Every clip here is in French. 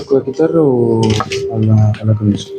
Con la chitarra o alla camicia?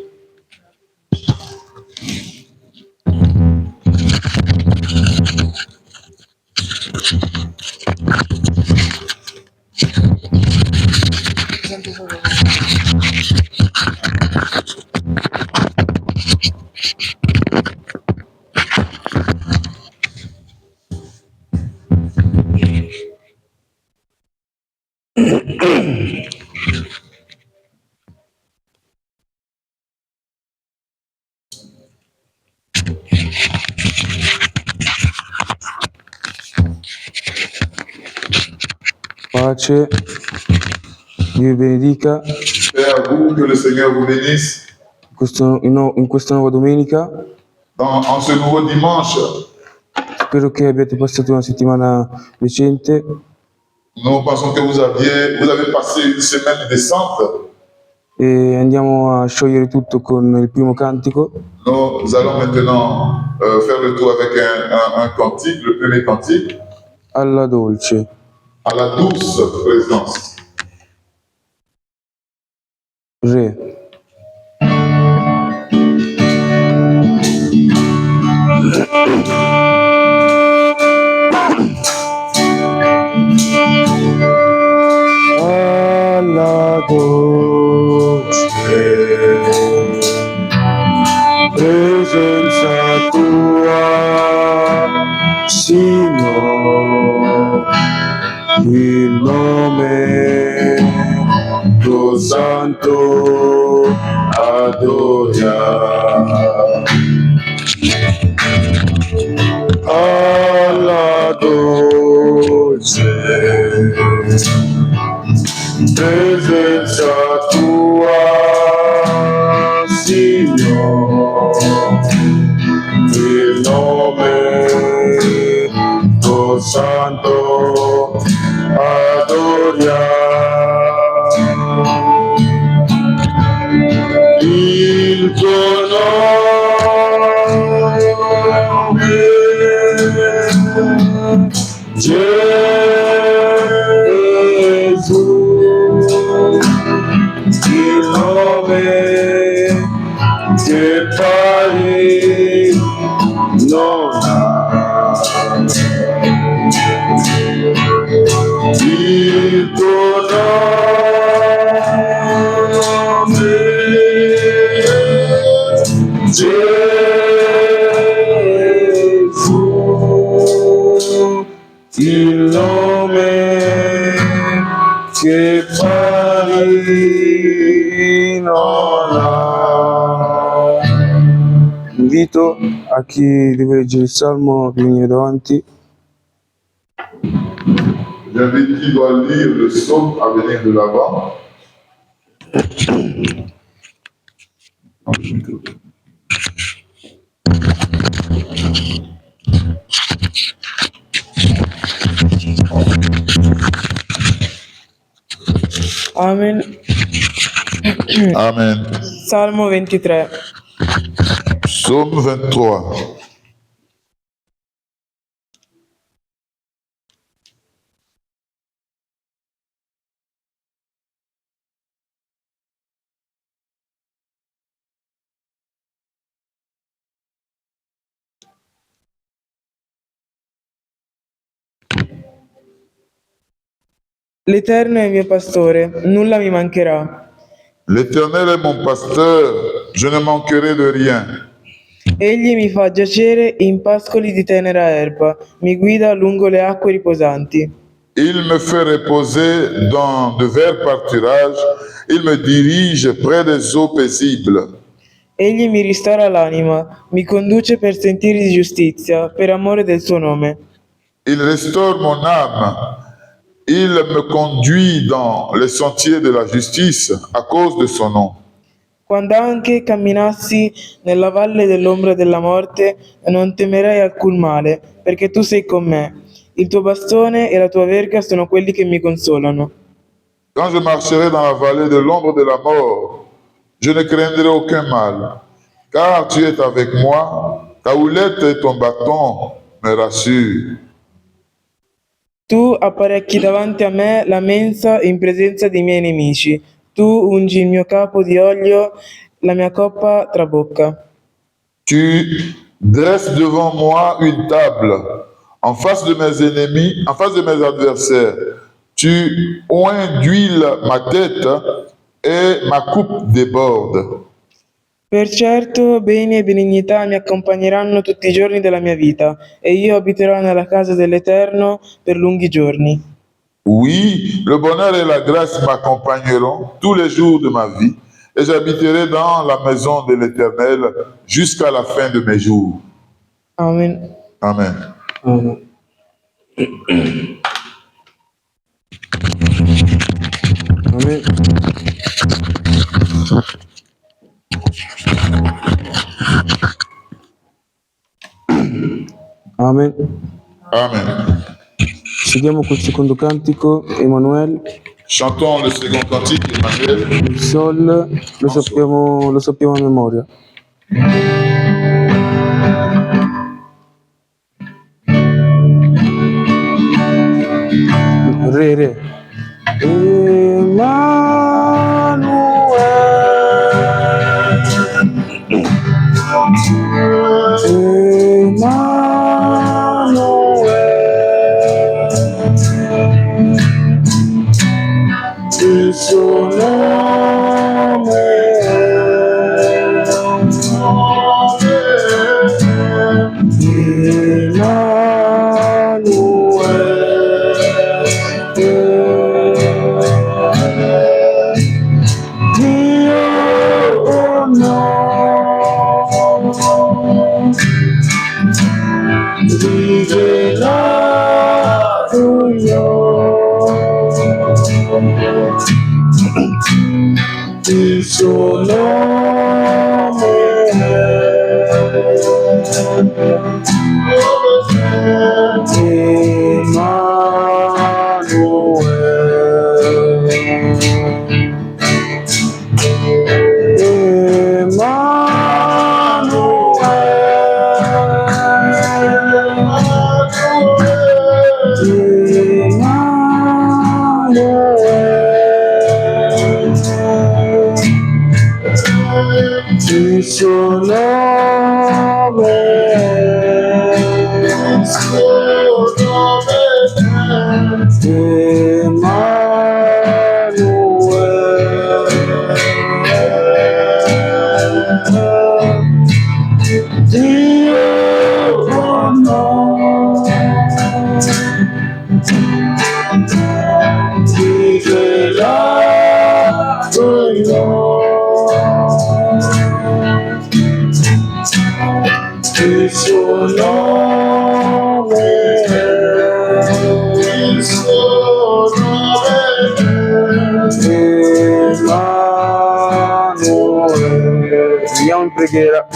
Pace, Dio vi benedica. Père, vous, que le Seigneur vous bénisse In questa nuova domenica. en ce nouveau dimanche. Spero che abbiate passato una settimana decente. Nous pensons que vous avez passé une semaine décente. E andiamo a sciogliere tutto con il primo cantico. Nous allons maintenant faire le tour avec un cantique, le premier cantique. Alla dolce. À la douce présence. Re. Alla dolce presenza tua, Signore, il nome tuo santo adoriamo. Alla dolce presenza tua, Signore, il nome tuo santo adoriamo. Il tuo nome, Gesù, il nome che pari non ha. Il tuo nome, Gesù, il nome che pari non ha. Invito a chi deve leggere il Salmo a venire davanti. J'invite qui doit lire le psaume à venir de l'avant. Amen. Amen. Salmo 23. Psaume 23. L'Eterno è il mio pastore, nulla mi mancherà. L'Éternel est mon pasteur, je ne manquerai de rien. Egli mi fa giacere in pascoli di tenera erba, mi guida lungo le acque riposanti. Il me fait reposer dans de verts pâturages, il me dirige près des eaux paisibles. Egli mi ristora l'anima, mi conduce per sentieri di giustizia, per amore del suo nome. Il restaure mon âme. Il me conduit dans les sentiers de la justice à cause de son nom. Quando anche camminassi nella valle dell'ombra della morte, non temerei alcun male, perché tu sei con me. Il tuo bastone e la tua verga sono quelli che mi consolano. Quand je marcherai dans la vallée de l'ombre de la mort, je ne craindrai aucun mal, car tu es avec moi, ta houlette et ton bâton me rassurent. Tu apparecchi davanti a me la mensa in presenza dei miei nemici. Tu ungi il mio capo di olio, la mia coppa trabocca. Tu dresses devant moi une table en face de mes ennemis, en face de mes adversaires. Tu oins d'huile ma tête et ma coupe déborde. Per certo, bene e benignità mi accompagneranno tutti i giorni della mia vita, e io abiterò nella casa dell'Eterno per lunghi giorni. Oui, le bonheur et la grâce m'accompagneront tous les jours de ma vie et j'habiterai dans la maison de l'Éternel jusqu'à la fin de mes jours. Amen. Amen. Amen. Amen. Amen. Amen. Seguiamo col secondo cantico, Emanuele. Chantons le second cantique, Emmanuel. Il Sol lo sappiamo a memoria. Re. Il suo nome il suo nome il suo nome Dio con noi, rivelato in noi, il suo nome, il suo nome, Emanuele. Andiamo in preghiera.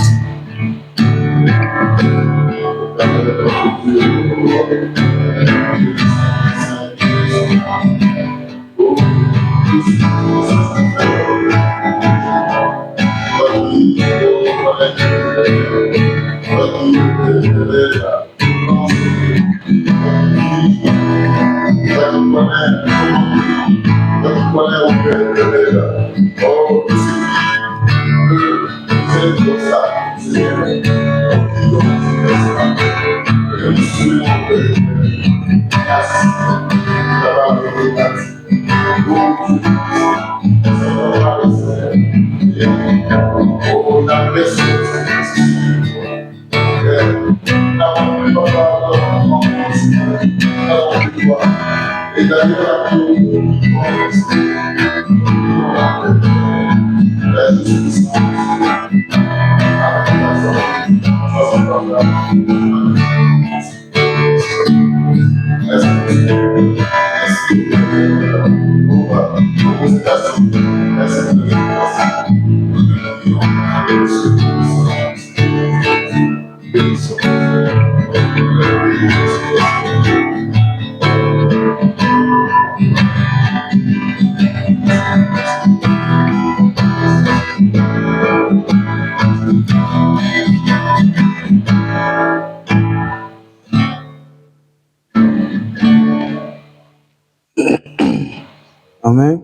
Amen.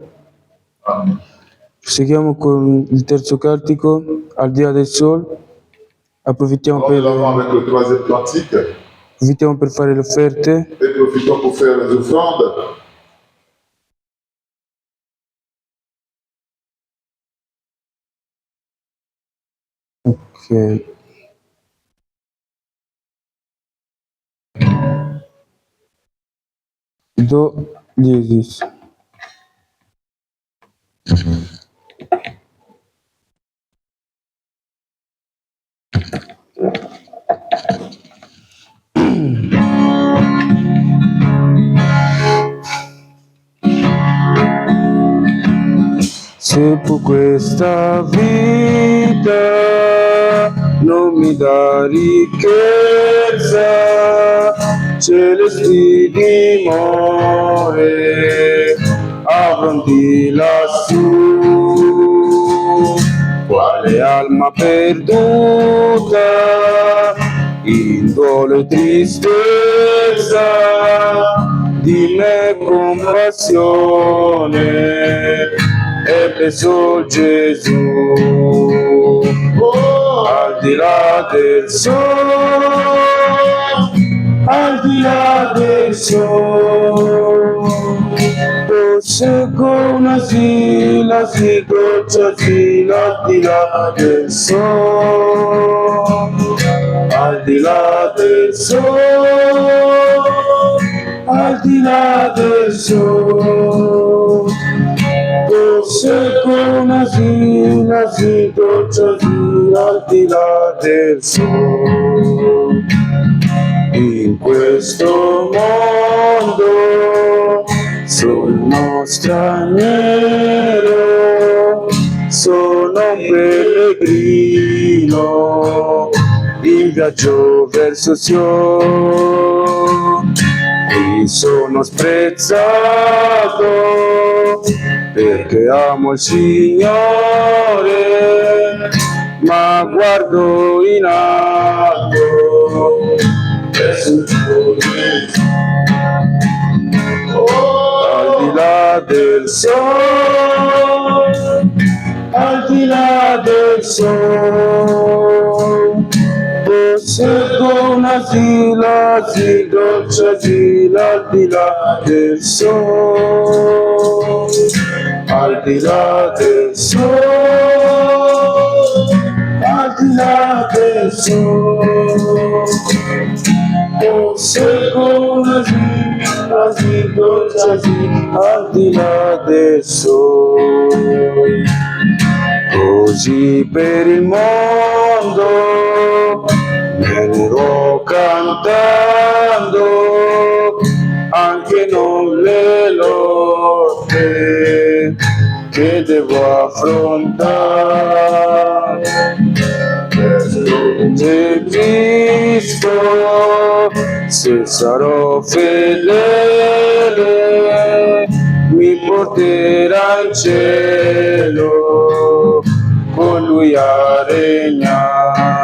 Seguiamo con il terzo cantico, Al di là del sol. Approfittiamo Alors, nous l'avons per, avec le troisième cantique. approfittiamo per fare le offerte. Et profitons pour faire les offrandes. Ok. Do diesis. Se per questa vita non mi dà ricchezza, celesti dimore avrò di lassù, quale alma perduta in dolo e tristezza, di me compassione ebbe sol Gesù. Al di là del sole, al di là del sole, seguo una sila, si goccia sila, al di là del sole, al di là del sole, al di là del sole. Seguo una sila, si goccia sila, al di là del sole. In questo mondo sono straniero, sono un pellegrino in viaggio verso Sion. Qui sono sprezzato perché amo il Signore, ma guardo in alto verso il tuo Gesù. Al di là del sole, al di là del sole, posseggo una sila, si goccia sila, al di là del sole, al di là del sole, al di là del sole. Posseggo una sila, si goccia sila, al di là del sole. Così per il mondo me ne irò cantando, anche non le lotte che devo affrontare. Se Cristo, se sarò fedele, mi porterà in cielo con lui a regnare.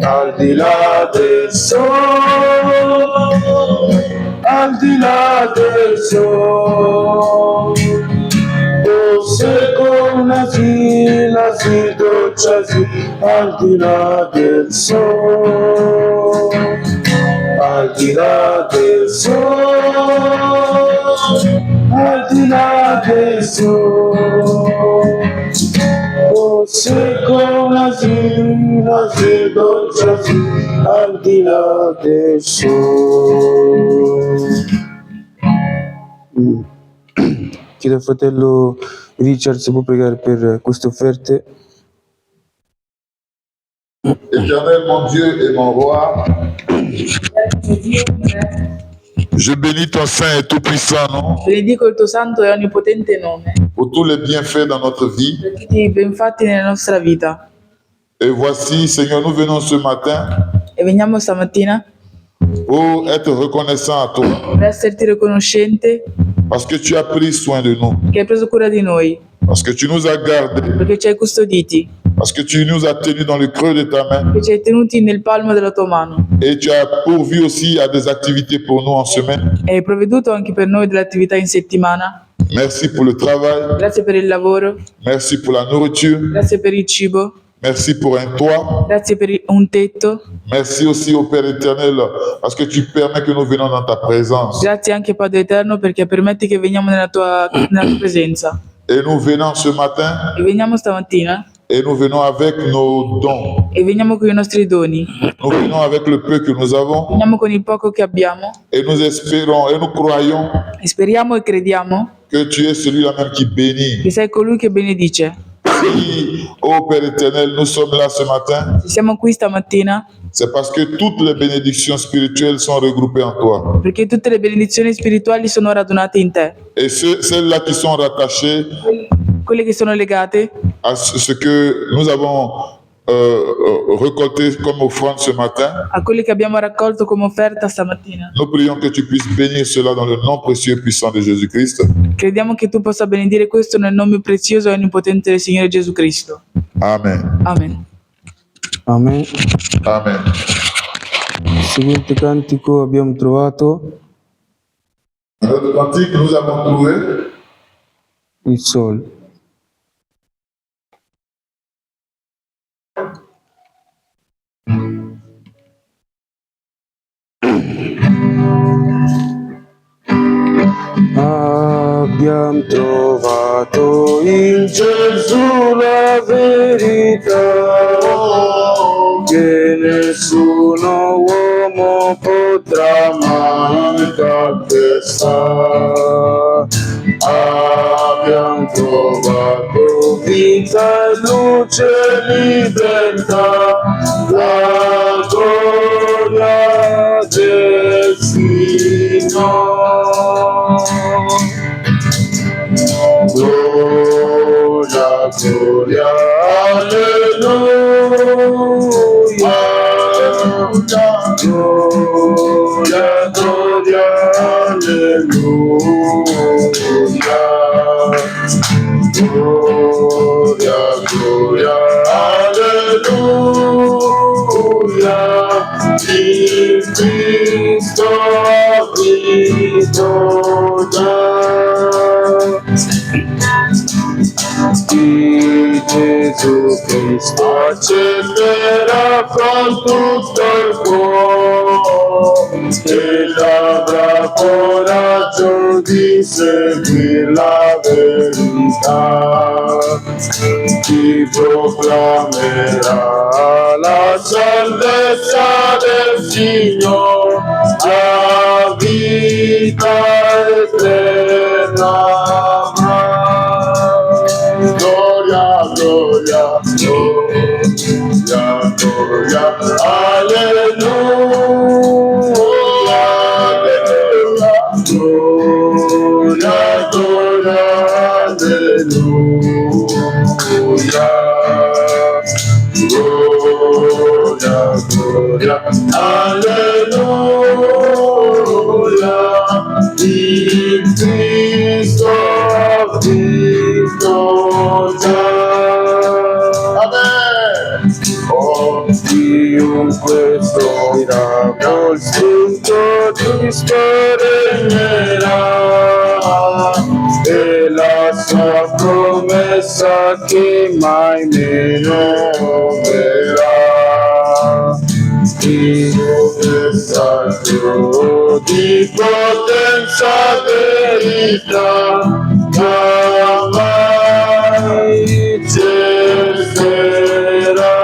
Al di là del sole, al di là del sole, posseggo una sila, si goccia sì, al di là del sole, al di là del sole, al di là del sole. Posseggo una sila, si goccia sì, al di là del sole. Chiedo al fratello Richard se può pregare per queste offerte. Éternel, mon Dieu et mon roi, je bénis ton saint et tout-puissant nom Benedico il tuo santo e onnipotente nome pour tous les bienfaits dans notre vie. per tutti i benfatti nella nostra vita. Et voici, Seigneur, nous venons ce matin E veniamo stamattina pour être reconnaissants à toi per esserti riconoscente parce que tu as pris soin de nous, che hai preso cura di noi, parce que tu nous as gardés, perché ci hai custoditi, parce que tu nous as tenus dans le creux de ta main che ci hai tenuti nel palmo della tua mano et tu as pourvu aussi à des activités pour nous en semaine. e hai provveduto anche per noi delle attività in settimana. Merci pour le travail. Grazie per il lavoro. Merci pour la nourriture. Grazie per il cibo. Merci pour un toit. Grazie per un tetto. Merci aussi au Père éternel parce que tu permets que nous venons dans ta présence. Grazie anche Padre Eterno perché permetti che veniamo nella tua presenza. Et nous venons ce matin E veniamo stamattina et nous venons avec nos dons. e veniamo con i nostri doni. Nous venons avec le peu que nous avons Veniamo con il poco che abbiamo et nous espérons et nous croyons e speriamo e crediamo que tu es celui-là même qui bénit. che sei colui che benedice. Si, ô Père éternel, nous sommes là ce matin, Se siamo qui stamattina c'est parce que toutes les bénédictions spirituelles sont regroupées en toi. perché tutte le benedizioni spirituali sono radunate in te. Et celles-là qui sont rattachées Quelle che sono legate à ce que nous avons récolté comme offrande ce matin, a quelle che abbiamo raccolto come offerta stamattina. nous prions que tu puisses bénir cela dans le nom précieux et puissant de Jésus-Christ. Crediamo che tu possa benedire questo nel nome prezioso e onnipotente del Signore Gesù Cristo. Amen. Amen. Amen. Amen. Il seguente cantico abbiamo trovato Notre cantique, nous avons trouvé il Sol. Abbiamo trovato in Gesù la verità che nessuno uomo potrà mai calpestare. Abbiamo trovato vita e luce e libertà, la gloria del Signore. Gloria, gloria, alleluia. Gloria, gloria, alleluia. Gloria, gloria, alleluia. Il Cristo ha vinto già. Di Gesù Cristo accetterà con tutto il cuore ed avrà coraggio di seguire la verità. Chi proclamerà la salvezza del Signore, la vita eterna. Gloria, gloria, gloria, gloria, alleluia, alleluia, gloria, gloria, alleluia, gloria, gloria, alleluia, il Cristo ha vinto già. Amen. Oh, chiunque soffrirà col Cristo Cristo regnerà e la sua promessa che mai meno verrà. Dio messaggio di potenza verità, mai cesserà.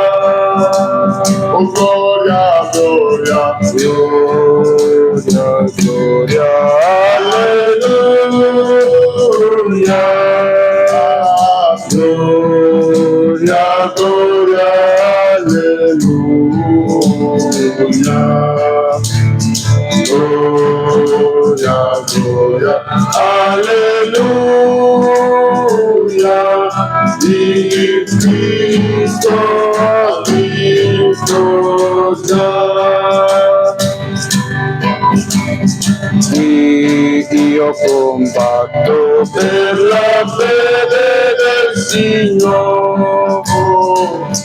Oh, gloria, gloria, gloria, gloria, alleluia. Gloria, gloria, alleluia. Gloria, gloria, alleluia. Il Cristo ha vinto già. Io combatto per la fede del Signore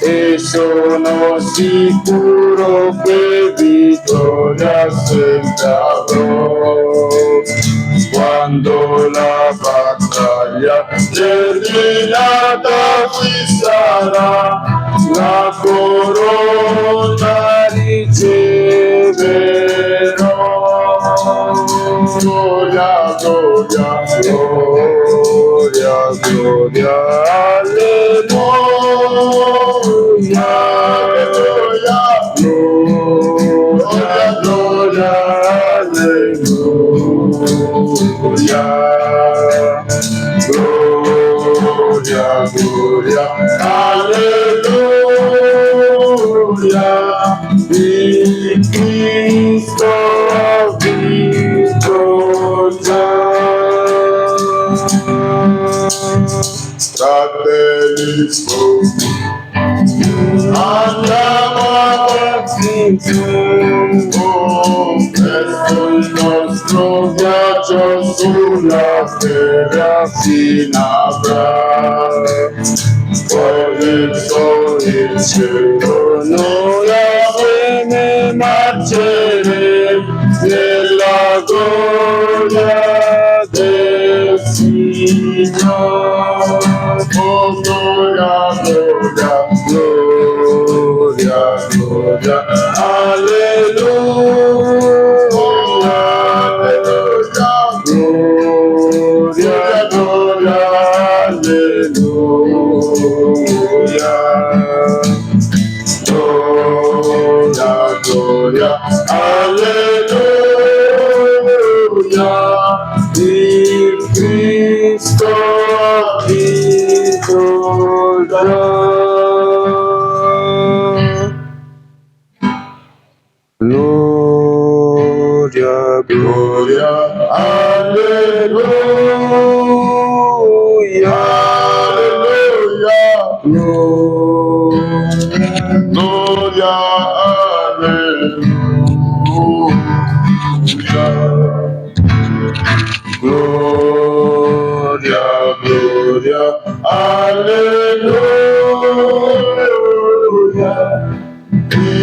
e sono sicuro che vittoria sempre avrò. ganando la batalla, terminata qui sarà, la corona riceverò. Gloria, gloria, gloria, gloria, alleluia, alleluia, gloria, gloria, alleluia, gloria, gloria, alleluia, in Cristo ha vinto già. Fratelli sposi, andiamo avanti, oh, presto il nostro viaggio sulla terra fino avrà. Poi verso il cielo noi assieme marceremo nella gloria del Signore. Oh, gloria, gloria, gloria, gloria, alleluia, alleluia, gloria, gloria, alleluia, gloria, gloria, alleluia, il Cristo ha vinto già. Gloria, gloria, alleluia, alleluia, gloria, alleluia, gloria, gloria, alleluia,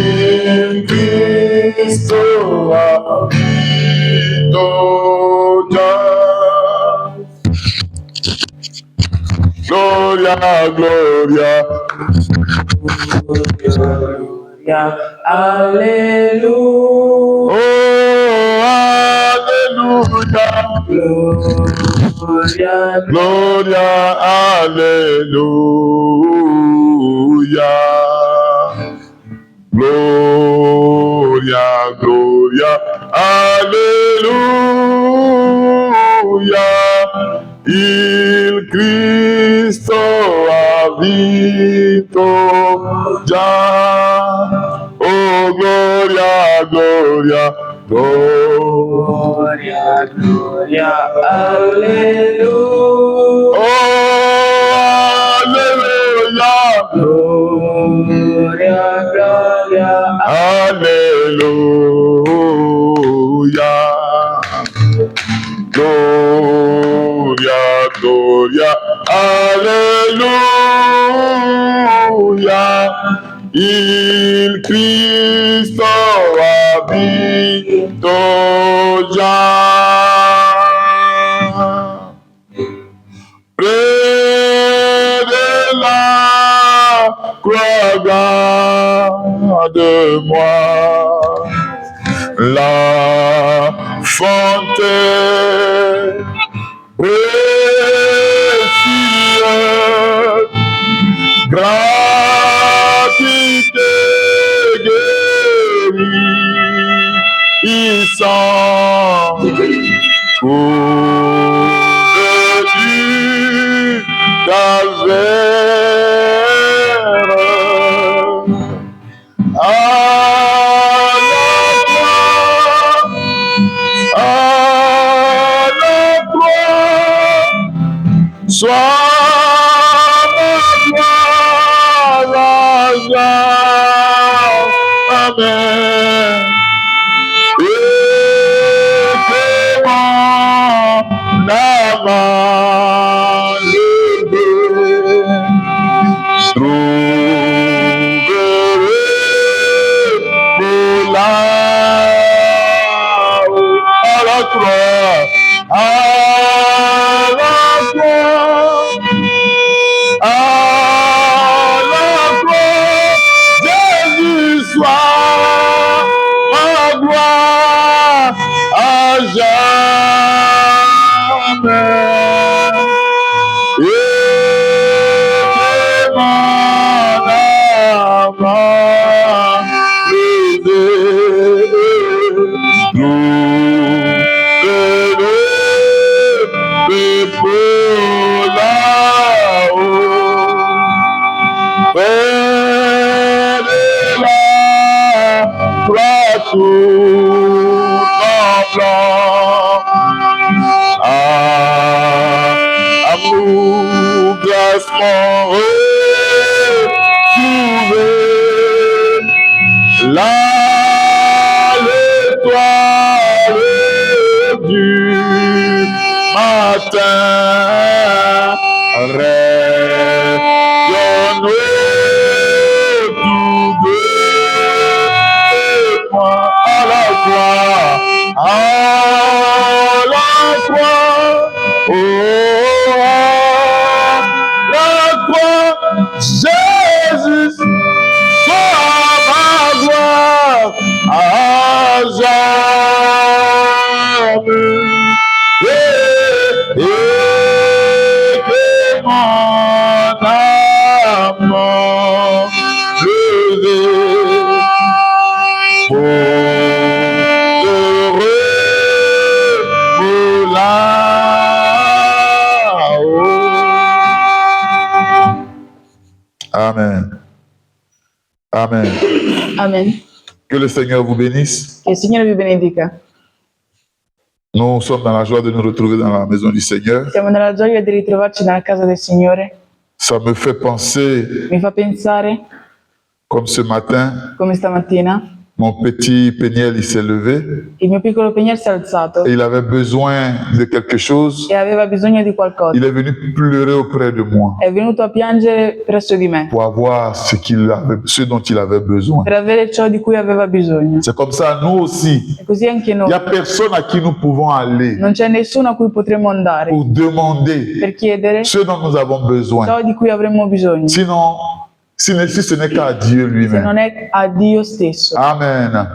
in Cristo ha vinto già. Gloria, gloria, Gloria, alleluia, oh, alleluia, gloria, gloria, alleluia, gloria, gloria, alleluia, il Cristo ha vinto già. Oh, gloria, gloria, gloria, gloria, gloria, alleluia, oh, alleluia, gloria, gloria, alleluia, gloria, gloria, alleluia, il Cristo ha vinto già. Près de la croix, garde-moi, la fontaine précieuse, gratuité guérissant, pour du calvaire, à la croix, sois ma gloire, amen. Et que mon âme levée trouverait pour là à la croix, à Amour, grâce, mon retrouvé. Là, l'étoile du matin rayonne autour de moi. À la croix, oh, à la croix, Jésus soit ma gloire à jamais. Et que mon âme levée pour heureux là-haut. Amen. Amen. Amen. Que le Seigneur vous bénisse. Che il Signore vi benedica. Nous sommes dans la joie de nous retrouver dans la maison du Seigneur. Siamo nella gioia di ritrovarci nella casa del Signore. Ça me fait penser, Mi fa pensare, comme ce matin, come stamattina, mon petit Péniel, il s'est levé il mio piccolo Peniel si è alzato et il avait besoin de quelque chose. e aveva bisogno di qualcosa. Il est venu pleurer auprès de moi È venuto a piangere presso di me pour avoir ce dont il avait besoin. per avere ciò di cui aveva bisogno. C'est comme ça, nous aussi. E così anche Il noi. n'y a personne à qui nous pouvons aller Non c'è nessuno a cui potremo andare pour demander per chiedere ce dont nous avons besoin. ciò di cui avremmo bisogno, Sinon, si ce n'est qu'à Dieu se lui-même. non è a Dio stesso. Amen.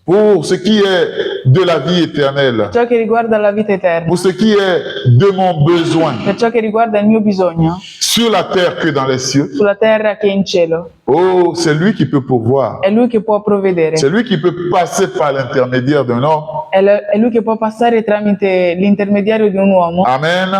Pour ce qui est de la vie éternelle, Ciò che riguarda la vita eterna, pour ce qui est de mon besoin, per ciò che riguarda il mio bisogno, sur la terre que dans les cieux, sulla terra che in cielo, oh, c'est lui qui peut pourvoir. è Lui che può provvedere. C'est lui qui peut passer par l'intermédiaire d'un homme. È Lui che può passare tramite l'intermediario di un uomo Amen.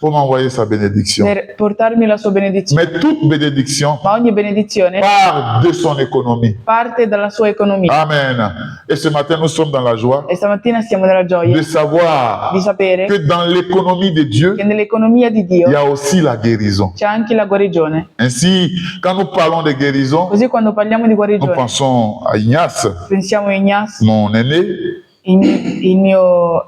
Pour m'envoyer sa bénédiction. per portarmi la sua benedizione. Mais toute bénédiction Ma ogni benedizione part de son économie. parte dalla sua economia. Amen. Et ce matin, nous sommes dans la joie E stamattina siamo nella gioia de savoir di sapere que dans l'économie de Dieu, che nell'economia di il Dio y a aussi la guérison. c'è anche la guarigione. Ainsi, quand nous parlons de guérison, Così quando parliamo di nous guarigione, pensons à Ignace, pensiamo a Ignace, mon aîné, il mio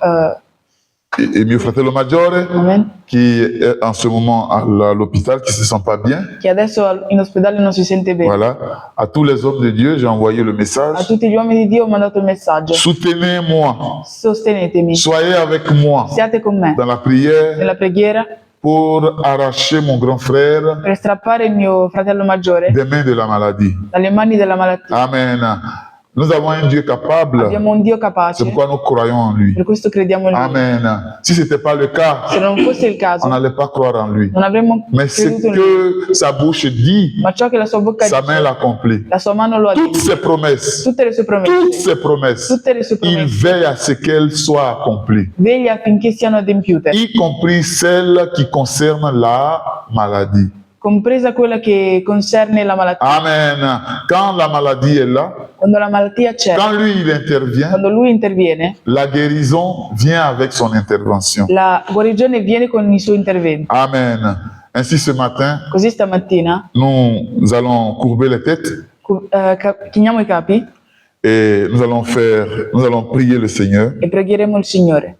et mio fratello maggiore, amen, qui est en ce moment à l'hôpital, qui ne se sent pas bien. che adesso in ospedale non si sente bene. Voilà. À tous les hommes de Dieu, j'ai envoyé le A message. tutti gli uomini di Dio ho mandato il messaggio. Soutenez-moi. Sostenetemi, Soyez avec moi siate con me dans la prière nella preghiera pour arracher mon grand frère per strappare il mio fratello maggiore des mains de la maladie. dalle mani della malattia. Amen. Nous avons un Dieu capable. Abbiamo un Dio C'est capace, pourquoi nous croyons en lui. per questo crediamo in Lui. Amen. Si ce n'était pas le cas, Se non fosse il on caso, n'allait pas croire en lui. non avremmo Mais ce creduto in Lui. que sa bouche dit, Ma ciò che la sua bocca sa main dice, l'accomplit. la sua mano lo ha Toutes detto. ses promesses, Tutte le sue toutes promesse, ses promesses, tutte le sue il promesse, veille à ce qu'elles soient accomplies, veglia affinché siano adempiute, y compris celles qui concernent la maladie. compresa quella che concerne la malattia. Amen. Quand la maladie est là, Quando la malattia c'è, quand lui il intervient, quando lui interviene, la guérison vient avec son intervention. la guarigione viene con il suo intervento. Amen. Ainsi ce matin, Così stamattina nous allons courber les têtes chiniamo i capi et nous allons prier le Seigneur. e pregheremo il Signore.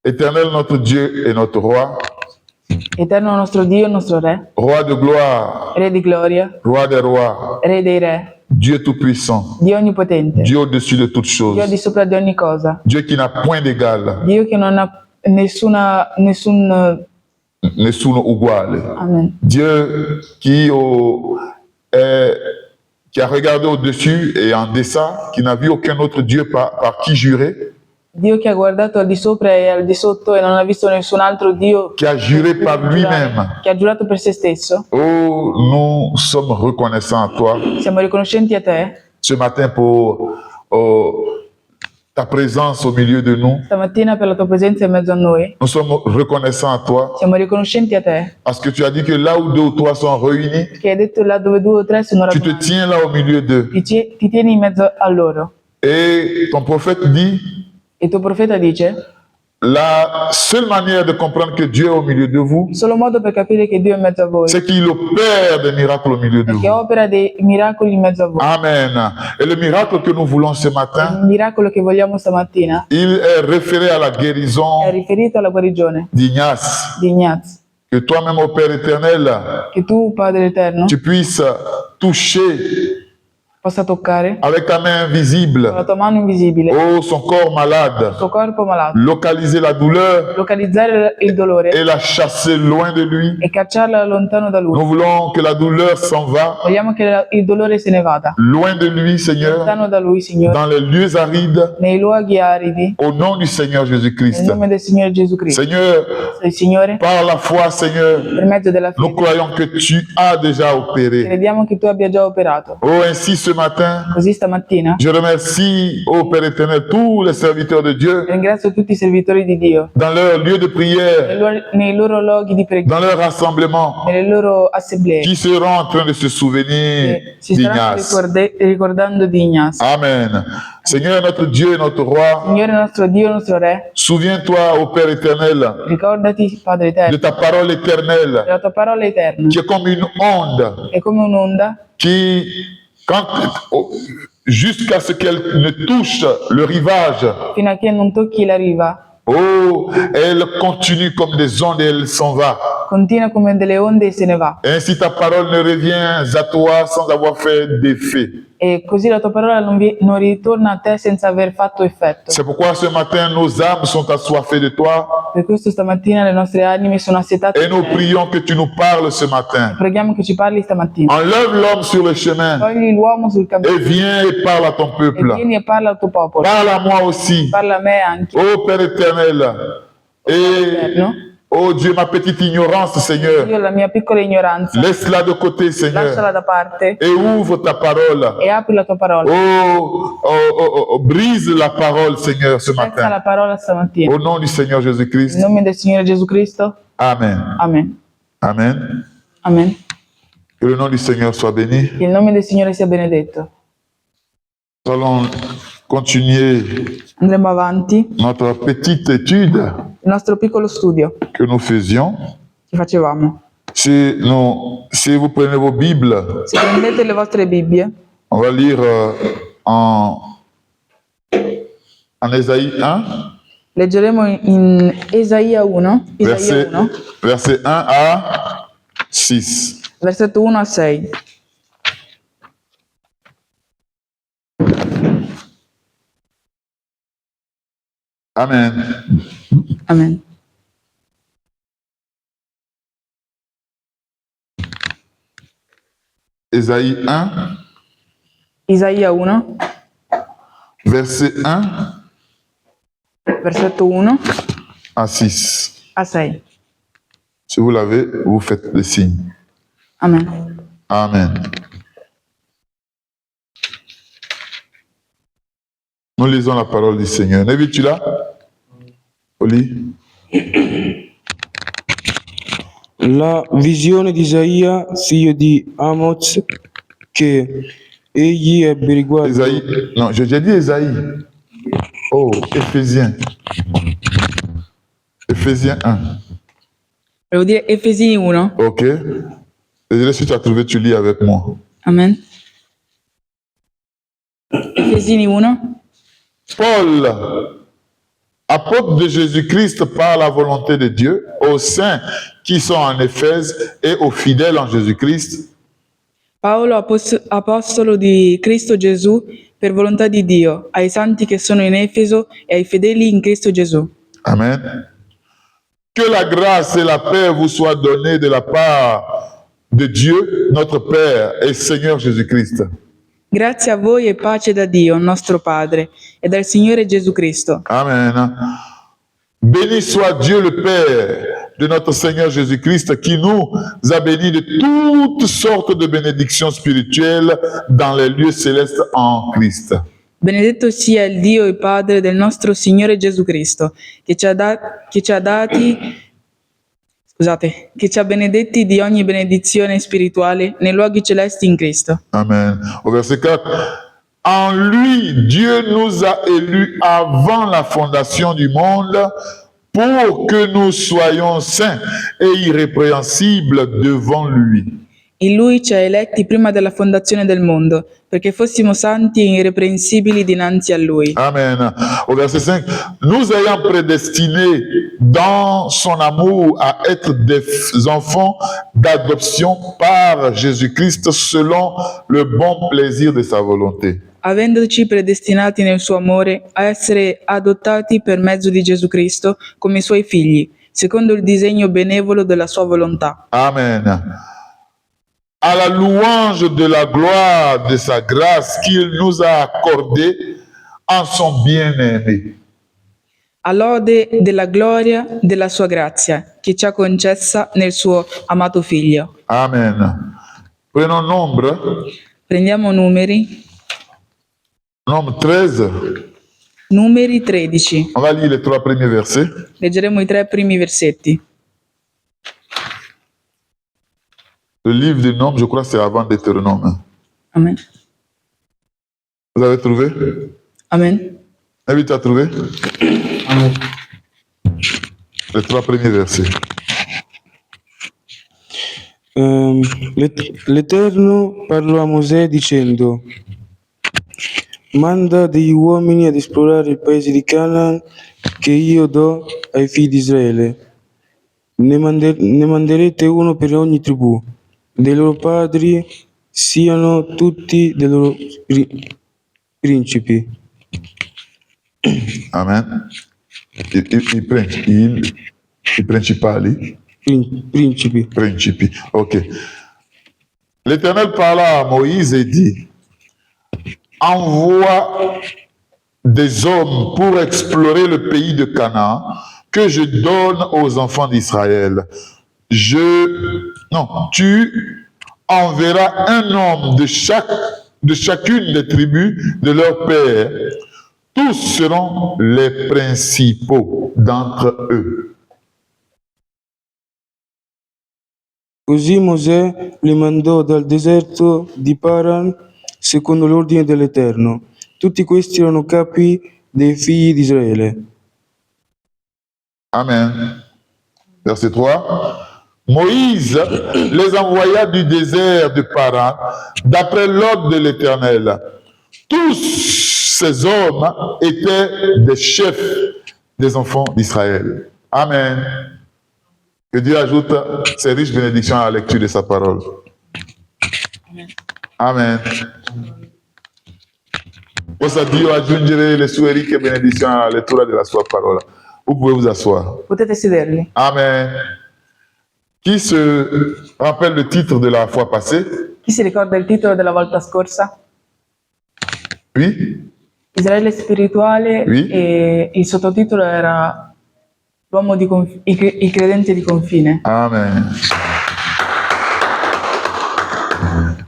Éternel notre Dieu et notre roi, Eterno nostro Dio, nostro Re, roi de gloire, Re di gloria, roi des rois, Re dei Re, Dieu tout-puissant, Dio onnipotente, Dieu au-dessus de toutes Dio choses, di sopra di ogni cosa, Dieu qui n'a point d'égal, Dio che non ha nessun nessuno uguale, amen. Dieu qui a regardé au-dessus et en deçà, qui n'a vu aucun autre Dieu par qui jurer, Dio che ha guardato al di sopra e al di sotto e non ha visto nessun altro Dio qui a juré par lui-même. che ha giurato per se stesso. Oh, nous sommes reconnaissants à toi Siamo riconoscenti a te ce matin pour ta présence au milieu de nous. stamattina per la tua presenza in mezzo a noi. Nous sommes reconnaissants à toi Siamo riconoscenti a te parce que tu as dit que là où 2 ou 3 sont réunis, che hai detto là dove 2 o 3 sono tu te radunati, tiens là au milieu d'eux. ti tieni in mezzo a loro. Et ton prophète dit, Il tuo profeta dice: la seule manière de comprendre que Dieu est au milieu de vous, il solo modo per capire che Dio è in mezzo a voi c'est qu'il opère des miracles au milieu de è che vous. opera dei miracoli in mezzo a voi. Amen. Et le miracle que nous voulons ce matin, Il miracolo che vogliamo stamattina il est référé à la guérison è riferito alla guarigione d'Ignace. di Ignaz. Que toi-même, ô Père éternel, Che tu, Padre Eterno, tu puisses toucher possa toccare avec ta main con la invisible, tua mano invisibile oh, son corps malade, il suo corpo malato, localiser la douleur localizzare il dolore et la chasser loin de lui. e cacciarla lontano da lui. Nous voulons que la douleur s'en va Vogliamo che il dolore se ne vada loin de lui, Seigneur, lontano da lui, Signore, dans les lieux arides, nei luoghi aridi, au nom du Seigneur nel Jésus-Christ. nome del Signore Gesù Cristo. Seigneur, Signore, par la foi, Seigneur, per mezzo della nous fede, croyons que tu as déjà opéré. crediamo che tu abbia già operato. Oh, ainsi ce matin, Così stamattina je remercie, ô Père éternel, tous les serviteurs de Dieu ringrazio tutti i servitori di Dio dans leur lieu de prière, nei loro luoghi di preghiera, dans leur rassemblement, nelle loro assemblee, qui seront en train de se souvenir che si staranno d'Ignace. ricordando di Ignaz. Amen. Seigneur, notre Dieu et notre roi, Signore nostro Dio, nostro Re, souviens-toi, ô Père éternel, ricordati, Padre de Eterno, ta parole éternelle, della tua parola eterna, qui est comme une onde, è come un'onda qui, quand, jusqu'à ce qu'elle ne touche le rivage, fino a che non tocchi la riva. oh, elle continue comme des ondes et elle s'en va. Continua come delle onde e se ne va. Ainsi ta parole ne revient à toi sans avoir fait d'effet. E così la tua parola non ritorna a te senza aver fatto effetto. C'est pourquoi ce matin nos âmes sont assoiffées de toi Per questo stamattina le nostre anime sono assetate et di nous te. prions que tu nous parles ce matin. Preghiamo che ci parli stamattina. Enlève l'homme sur le chemin Togli l'uomo sul et cammino viens et parle à ton e peuple. vieni e parla al tuo popolo. Parle à moi aussi, Parla a me anche. ô Père éternel. Et, Eterno. oh Dieu, ma petite ignorance, Seigneur, Io la mia piccola ignoranza, laisse-la de côté, lasciala Seigneur, da parte et ouvre ta parole. e apri la tua parola. Brise la parole, Seigneur, ce Spezza matin. la parola stamattina. Au nom du Seigneur Jésus-Christ. Nel nome del Signore Gesù Cristo. Amen. Amen. Amen. Amen. Que le nom du Seigneur soit béni. Che il nome del Signore sia benedetto. Nous allons continuer Andremo avanti. notre petite étude Il nostro piccolo studio que nous faisions. che facevamo. Si vous prenez vos Bibles, Se prendete le vostre Bibbie, on va lire en Ésaïe 1, leggeremo in Esaia 1, Isaia 1, verset 1 à 6. versetto 1 a 6. Amen. Amen. Ésaïe 1, Isaia 1, verset 1 versetto 1 à 6. a 6. Si vous l'avez, vous faites le signe. Amen. Amen. Nous lisons la parole du Seigneur. Ne vis-tu là? Oli? La visione di Isaia, figlio di Amoz, che egli ebbe riguardo. Ésaïe. Non, j'ai dit Ésaïe. Oh, Éphésiens. Éphésiens 1. Devo dire Efesini 1. Ok. Désolé si tu as trouvé, tu lis avec moi. Amen. Efesini 1. Paul, apôtre de Jésus-Christ par la volonté de Dieu, aux saints qui sont en Éphèse et aux fidèles en Jésus-Christ, Paolo, apostolo di Cristo Gesù, per volontà di Dio, ai santi che sono in Efeso e ai fedeli in Cristo Gesù. Amen. Que la grâce et la paix vous soient données de la part de Dieu, notre Père et Seigneur Jésus-Christ. Grazie a voi e pace da Dio, nostro Padre, e dal Signore Gesù Cristo. Amen. Béni soit Dieu le Père de notre Seigneur Jésus-Christ qui nous a bénis de toutes sortes de bénédictions spirituelles dans les lieux célestes en Christ. Benedetto sia il Dio e Padre del nostro Signore Gesù Cristo, che ci ha benedetti di ogni benedizione spirituale nei luoghi celesti in Cristo. Amen. Au verset 4. En lui, Dieu nous a élus avant la fondation du monde pour que nous soyons saints et irrépréhensibles devant lui. In Lui ci ha eletti prima della fondazione del mondo, perché fossimo santi e irreprensibili dinanzi a Lui. Amen. Au verset 5, nous ayant prédestinés dans son amour à être des enfants d'adoption par Jésus-Christ selon le bon plaisir de sa volonté. Avendoci predestinati nel suo amore a essere adottati per mezzo di Gesù Cristo come i Suoi figli, secondo il disegno benevolo della Sua volontà. Amen. À la louange de la gloire de sa grâce qu'il nous a accordée en son bien-aimé. A lode della gloria della Sua grazia, che ci ha concessa nel Suo amato Figlio. Amen. Prenons nombre. Prendiamo numeri. Nombre 13. Numeri 13. On va lire les 3 premiers versets. Leggeremo i 3 primi versetti. Le livre des Nombres, je crois, c'est avant Deutéronome. Amen. Vous avez trouvé? Amen. Invite à trouver les 3 premiers versets. L'Eterno parlò a Mosè dicendo: manda degli uomini ad esplorare il paese di Canaan che io do ai figli di Israele. Ne manderete uno per ogni tribù, dei loro padri siano tutti dei loro principi. Amen. I principali? Principi. Principi. Ok. L'Éternel parla à Moïse et dit: envoie des hommes pour explorer le pays de Canaan que je donne aux enfants d'Israël. Tu enverras un homme de chacune des tribus de leur père. Tous seront les principaux d'entre eux. Così Mosè li mandò dal deserto di Paran secondo l'ordine dell'Eterno. Tutti questi erano capi dei figli di Israele. Amen. Verset 3. Moïse les envoya du désert de Paran d'après l'ordre de l'Éternel. Tous ces hommes étaient des chefs des enfants d'Israël. Amen. Que Dieu ajoute ses riches bénédictions à la lecture de sa parole. Amen. Possa Dio aggiungere le sue ricche benedizioni alla lettura della sua parola. Vous pouvez vous asseoir. Potete sedervi. Amen. Qui se rappelle le titre de la fois passée? Chi si ricorda il titolo della volta scorsa? Oui? Israele spirituale, Oui. e il sottotitolo era l'uomo i credenti di confine. Amen.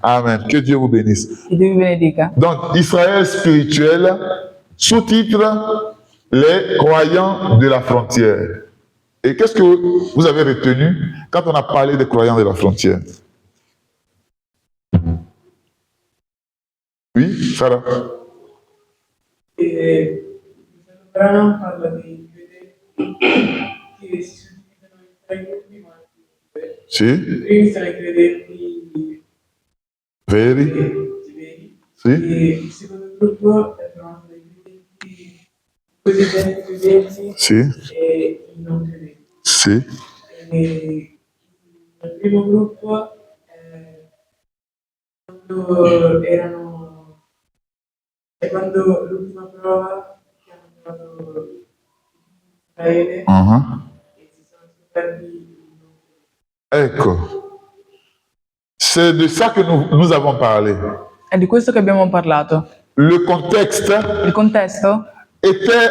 Amen. Que Dieu vous bénisse. Che Dio vi benedica. Donc, Israël spirituel, sous-titre, les croyants de la frontière. Et qu'est-ce que vous avez retenu quand on a parlé des croyants de la frontière? Oui, Sarah? Il brano parla dei credenti che si suddividono in 3 gruppi, ma Sì? i primi sono i credenti Veri? veri, Sì? e il secondo gruppo è formato dai credenti cosiddetti credenti Sì? e i non credenti. Sì? E il primo gruppo quando l'ultima prova che hanno trovato Israele e si sono scoperti Ecco. C'est de ça que nous avons parlé. È di questo che abbiamo parlato. Le contexte Il contesto était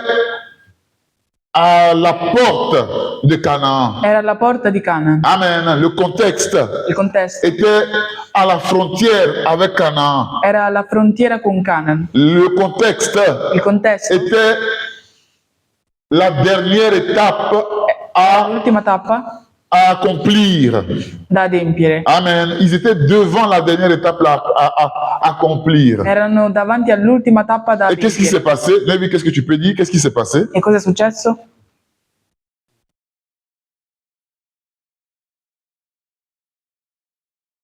à la porte de Canaan. era alla porta di Canaan. Amen. Le contexte Il contesto était à la frontière avec Canaan. era alla frontiera con Canaan. Le contexte Il contesto était la dernière étape à l'ultima tappa accomplir. da adempiere. Amen. Ils étaient devant la dernière étape à accomplir. Erano davanti all'ultima tappa da Et qu'est-ce qui s'est adempiere. passé? David, qu'est-ce que tu peux dire? Qu'est-ce qui s'est passé? E cosa è successo?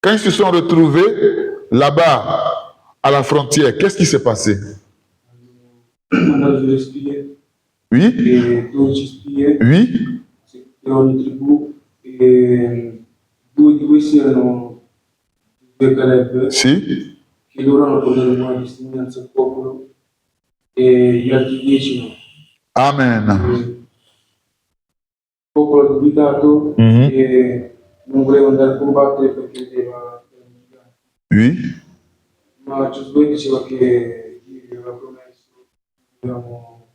Quand ils se sont retrouvés là-bas, à la frontière, qu'est-ce qui s'est passé? Mandato sulle spie Oui? e 12 spie Oui? per ogni tribù e 2 di questi erano 2 Caleb Si? che loro hanno portato buona testimonianza al popolo e gli altri 10 no. Amen. Il popolo ha dubitato Mhm. e non voleva andare a combattere perché vedeva che erano giganti. Oui? Ma Giosuè diceva che Dio gli aveva promesso che dovevamo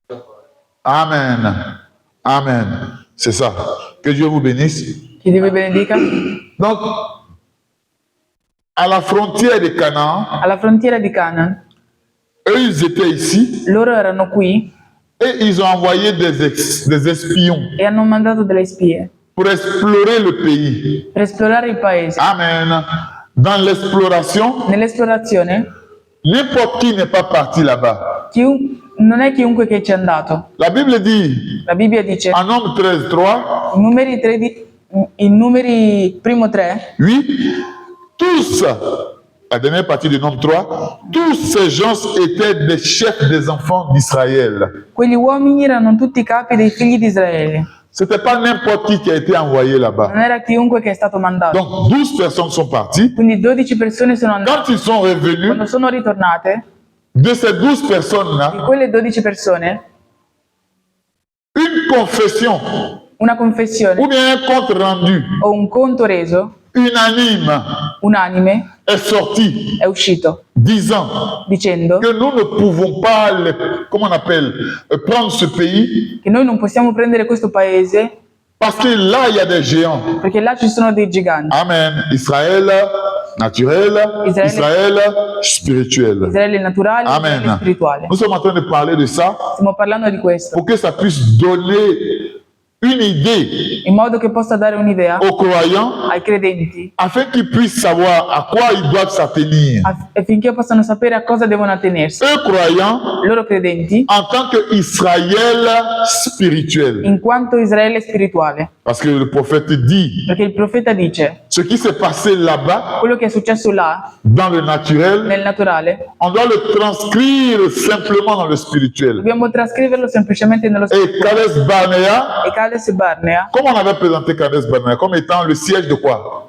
da fare. Amen. Amen. C'est ça. Que Dieu vous bénisse. Che Dio vi benedica. Donc, à la frontière de Canaan, Alla frontiera di Canaan, eux, ils étaient ici loro erano qui et ils ont envoyé des espions e hanno mandato delle spie pour explorer le pays. per esplorare il paese. Amen. Dans l'exploration, Nell'esplorazione, n'importe qui n'est pas parti là-bas. non è chiunque che ci è andato. La Bible dit, La Bibbia dice, en Nombre 13, 3, i numeri primo 3, oui, tous, la dernière partie du Nombre 3, tous ces gens étaient des chefs des enfants d'Israël. quegli uomini erano tutti capi dei figli di Israele. Ce n'était pas n'importe qui a été envoyé là-bas. Non era chiunque che è stato mandato. Donc, 12 personnes sont parties. Quindi 12 persone sono andate. Quand ils sont revenus, Quando sono ritornate, de ces 12 di personnes-là, quelle 12 persone, une confession una confessione ou bien un compte rendu o un conto reso unanime unanime est sorti è uscito disant dicendo que nous ne pouvons pas, comment on appelle, prendre ce pays che noi non possiamo prendere questo paese parce que là, il y a des géants. perché là ci sono dei giganti. Amen. Israël naturel, Israël spirituel. Israele naturale, Amen. Israele spirituale. Nous sommes en train de parler de ça Stiamo parlando di questo, pour que ça puisse donner une idée in modo che possa dare un'idea aux croyants ai credenti afin qu'ils puissent savoir à quoi ils doivent s'attenir. affinché possano sapere a cosa devono attenersi. Eux croyants Loro credenti, en tant qu'Israël spirituel. in quanto Israele spirituale. Parce que le prophète dit, Perché il profeta dice, ce qui s'est passé là-bas, quello che è successo là, dans le naturel, nel naturale, on doit le transcrire simplement dans le spirituel. dobbiamo trascriverlo semplicemente nello Et spirituale. Kades Barnea, E Cades Barnea, comment on avait présenté Kades Barnea? Comme étant le siège de quoi?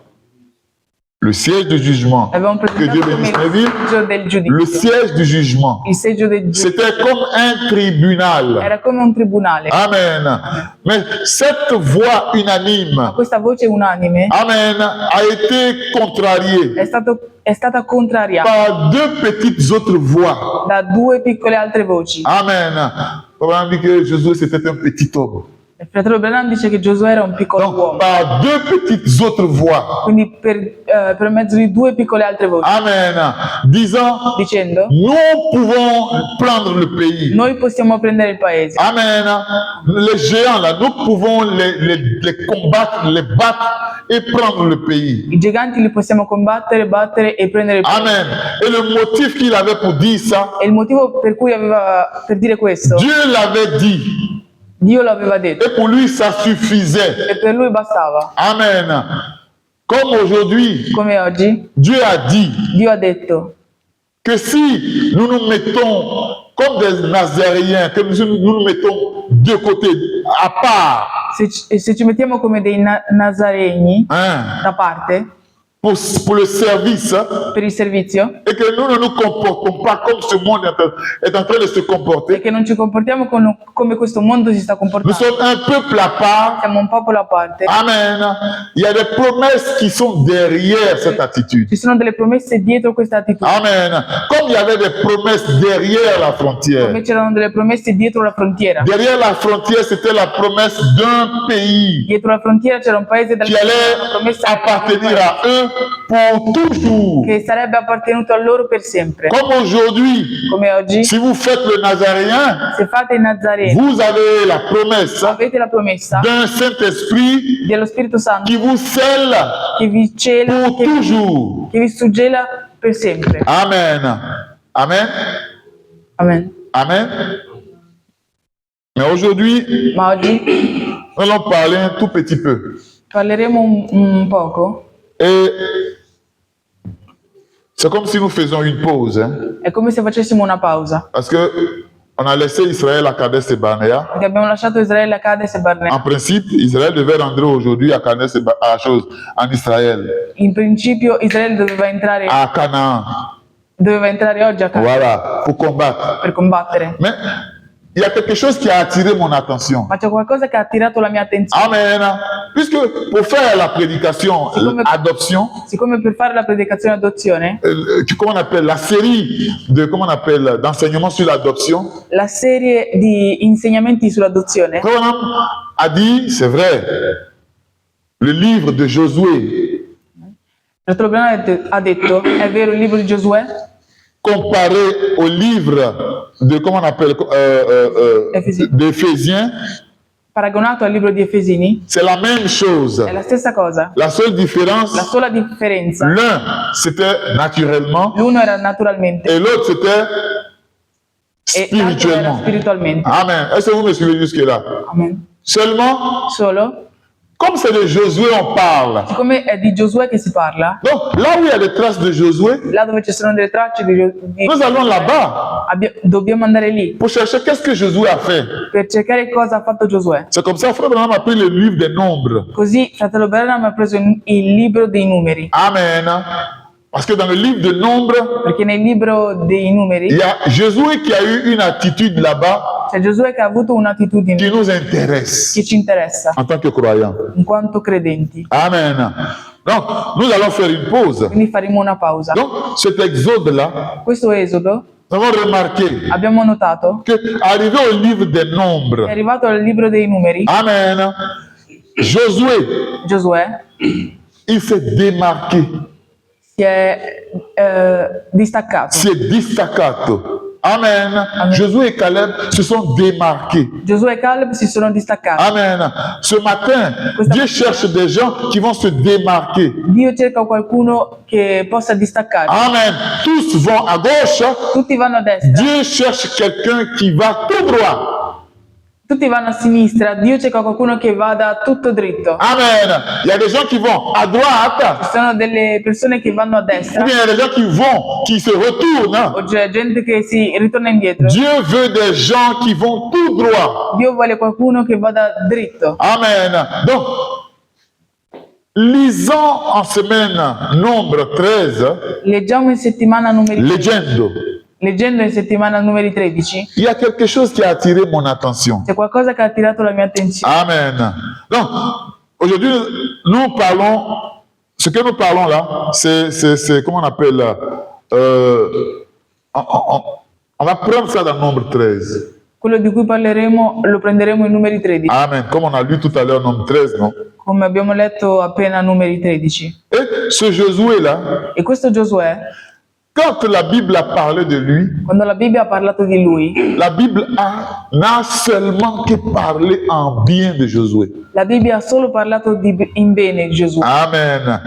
Le siège du jugement. l'avevamo Que Dieu presentato bénisse come mes il vies. seggio del giudizio. Le siège du jugement. Il seggio del giudizio C'était comme un tribunal. era come un tribunale. Amen. Mais cette voix unanime, Questa voce unanime Amen, a été contrariée è stata contrariata par deux petites autres voix. da 2 piccole altre voci. Amen. On dit que Jésus c'était un petit homme. Il fratello Branham dice che Giosuè era un piccolo Donc, uomo, par deux petites autres voix. quindi per mezzo di 2 piccole altre voci, Amen. Disant, dicendo nous pouvons prendre le pays. noi possiamo prendere il paese. Amen. Les géants là, nous pouvons les combattre, les battre et prendre le pays. I giganti li possiamo combattere, battere e prendere il paese. Amen. Et le motif qu'il avait pour dire ça, E il motivo per cui aveva per dire questo, Dieu l'avait dit. Dio lo aveva detto Et pour lui, ça suffisait. e per lui bastava. Amen. Comme aujourd'hui, Come oggi, Dieu a dit Dio ha detto que si nous nous mettons comme des Nazaréens, que nous nous mettons de côté, à part, se ci mettiamo come dei nazaregni hein, da parte, pour le service per il servizio et que nous ne nous comportons pas comme ce monde est en train de se e comporter. che non ci comportiamo come questo mondo si sta Nous comportando. sommes un peuple à part. Siamo un popolo a parte. Amen. Il y a des promesses qui sont derrière cette attitude. Ci sono delle promesse dietro questa attitudine. Amen. Comme il y avait des promesses derrière la frontière. Come c'erano delle promesse dietro la frontiera. Derrière la frontière, c'était la promesse d'un pays Dietro la frontiera c'era un paese qui allait appartenir à eux pour toujours. che sarebbe appartenuto a loro per sempre. Comme aujourd'hui, Come oggi, si vous faites le Nazaréen, se fate il Nazareno, vous avez la promesse avete la promessa d'un Saint-Esprit dello Spirito Santo qui vous scelle che vi cela, pour toujours. che vi suggela per sempre. Amen. Amen. Amen. Amen. Mais aujourd'hui, Ma oggi nous allons parler un tout petit peu. parleremo un poco. Et c'est comme si nous faisions une pause. Hein, È come se facessimo una pausa. parce que on a laissé Israël à Kadesh et Barnea. Perché abbiamo lasciato Israele a Cades e Barnea. En principe, Israël devait rentrer aujourd'hui à Kadesh et en Israël, In principio Israele doveva entrare à Canaan. oggi a Cades Voilà, pour combattre. per combattere. Mais il y a quelque chose qui a attiré mon attention. Ma c'è qualcosa che ha attirato la mia attenzione. Amen. Puisque pour faire la prédication, l'adoption, Siccome per fare la predicazione adozione, comment on appelle la série de d'enseignements sur l'adoption, la serie di insegnamenti sull'adozione, Abraham a dit, c'est vrai, le livre de Josué Fratello Branham ha detto, è vero il libro di Giosuè, comparé au livre de, comment on appelle, Ephésiens. d'Éphésiens, paragonato al libro di Efesini, c'est la même chose. è la stessa cosa. La seule différence, La sola differenza, l'un c'était naturellement l'uno era naturalmente et l'autre c'était e l'altro era spirituellement. spiritualmente. Amen. Est-ce que vous me suivez jusque-là? Amen. Seulement, Solo, comme c'est de Josué on parle, siccome è di Giosuè che si parla, donc là où il y a des traces de Josué, là dove ci sono delle tracce di nous allons là-bas dobbiamo andare lì pour chercher qu'est-ce que Josué a fait. per cercare cosa ha fatto Giosuè. C'est comme ça, frère Branham a pris le livre des nombres. Così fratello Branham ha preso il libro dei numeri, Amen. Parce que dans le livre des nombres, perché nel libro dei numeri il y a Josué qui a eu une attitude là-bas c'è Giosuè che ha avuto un'attitudine qui nous intéresse che ci interessa en tant que croyants. in quanto credenti. Amen. Donc, nous allons faire une pause. Quindi faremo una pausa. Donc, cet exode-là, Questo esodo nous avons remarqué abbiamo notato qu'arrivé au livre des è nombres, arrivato al libro dei numeri. Amen, Josué, Giosuè il s'est démarqué, si è distaccato. si est distaccato. Amen. Josué et Caleb se sont démarqués. Giosuè e Caleb si sono distaccati. Amen. Ce matin, Dieu cherche des gens qui vont se démarquer. Dio cerca qualcuno che possa distaccarsi. Amen. Tous vont à gauche. Tutti vanno a destra, Dieu cherche quelqu'un qui va tout droit. tutti vanno a sinistra. Dio cerca qualcuno che vada tutto dritto. Amen. Il y a des gens qui vont à droite. Ci sono delle persone che vanno a destra Ou bien il y a des gens qui vont, qui se retournent. o c'è gente che si ritorna indietro. Dieu veut des gens qui vont tout droit. Dio vuole qualcuno che vada dritto. Amen. Donc, lisons en semaine nombre 13, Leggiamo in settimana numeri 13. leggendo, Leggendo in settimana numeri 13 il y a quelque chose qui a attiré mon attention. c'è qualcosa che ha attirato la mia attenzione. Amen. Donc, aujourd'hui, nous parlons, ce que nous parlons là, c'est comment on appelle, on va prendre ça dans nombre 13. Quello di cui parleremo lo prenderemo in numeri 13, Amen. Comme on a lu tout à l'heure, nombre 13, non? come abbiamo letto appena numeri 13. Et ce Josué-là, E questo Giosuè, quand la Bible a parlé de lui, quando la Bibbia ha parlato di lui, la Bible n'a seulement que parlé en bien de Josué. la Bibbia ha solo parlato in bene di Gesù. Amen.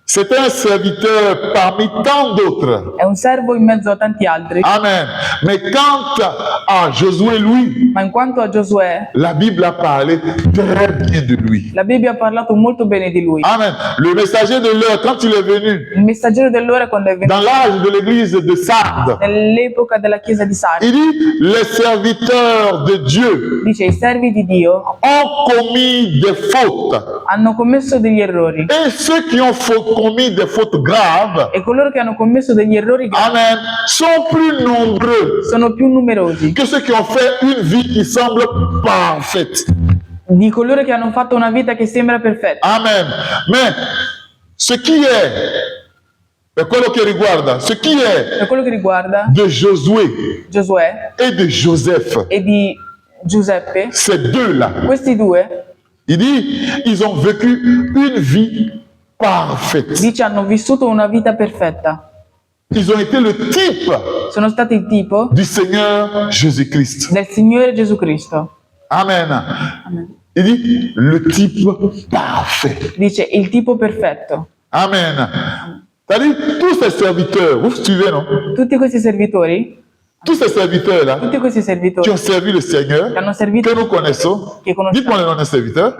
C'était un serviteur parmi tant d'autres. È un servo in mezzo a tanti altri, Amen. Mais quant à Josué, lui, ma in quanto a Giosuè, la Bible a parlé très bien de lui. la Bibbia ha parlato molto bene di lui. Amen. Le messager de l'heure, quand il est venu, Il messaggero dell'ora quando è venuto dans l'âge de l'église de Sardes, nell'epoca della chiesa di Sardi, il dit, les serviteurs de Dieu dice i servi di Dio ont commis des fautes. hanno commesso degli errori Et ceux qui ont commis des fautes graves, e coloro che hanno commesso degli errori gravi amen, sont plus nombreux sono più numerosi que ceux qui ont fait une vie qui semble parfaite. di coloro che hanno fatto una vita che sembra perfetta. Amen. Mais ce qui est, per quello che riguarda, ce qui est Per quello che riguarda de Josué Giosuè et de Joseph, e di Giuseppe, ces deux-là, questi due, il dit, ils ont vécu une vie parfaite. dice, hanno vissuto una vita perfetta. Ils ont été le type Sono stati il tipo du Seigneur Jésus-Christ. del Signore Gesù Cristo. Amen. Amen. Il dit, le type parfait. Dice, il tipo perfetto. Amen. C'est-à-dire, tous ces serviteurs, vous suivez, non? Tutti questi servitori, Tous ces serviteurs-là tutti questi qui servitori ont servi le Seigneur, che hanno servito que nous connaissons, Che conosciamo. dites-moi le nom des serviteurs.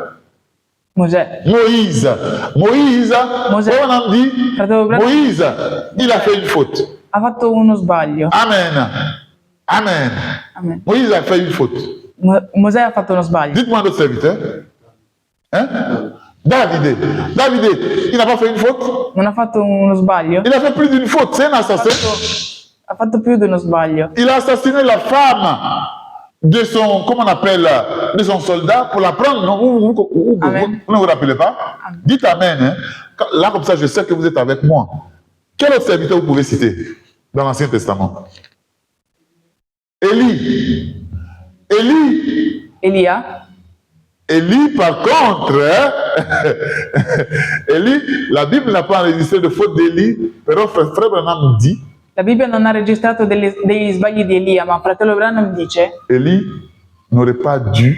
Mosè. Moïse. Moïse, Mosè. on a dit, Fratello Branham Moïse, il a fait une faute. ha fatto uno sbaglio. Amen. Amen. Amen. Moïse a fait une faute. Mosè ha fatto uno sbaglio. Dites-moi un autre serviteur. Hein? David. David, il n'a pas fait une faute. Non ha fatto uno sbaglio? Il a fait plus d'une faute. C'est un assassin. Ha fatto più di uno sbaglio. Il a assassiné la femme de son, comment on appelle, de son soldat pour la prendre. Non, vous ne vous rappelez pas? Amen. Dites Amen. Hein? Là, comme ça, je sais que vous êtes avec moi. Quel autre serviteur vous pouvez citer dans l'Ancien Testament? Élie. Elia? Élie, par contre, hein? Élie, la Bible n'a pas enregistré de faute d'Élie, però Frère Branham dit, La Bibbia non ha registrato degli sbagli di Elia, ma fratello Branham dice, Élie n'aurait pas dû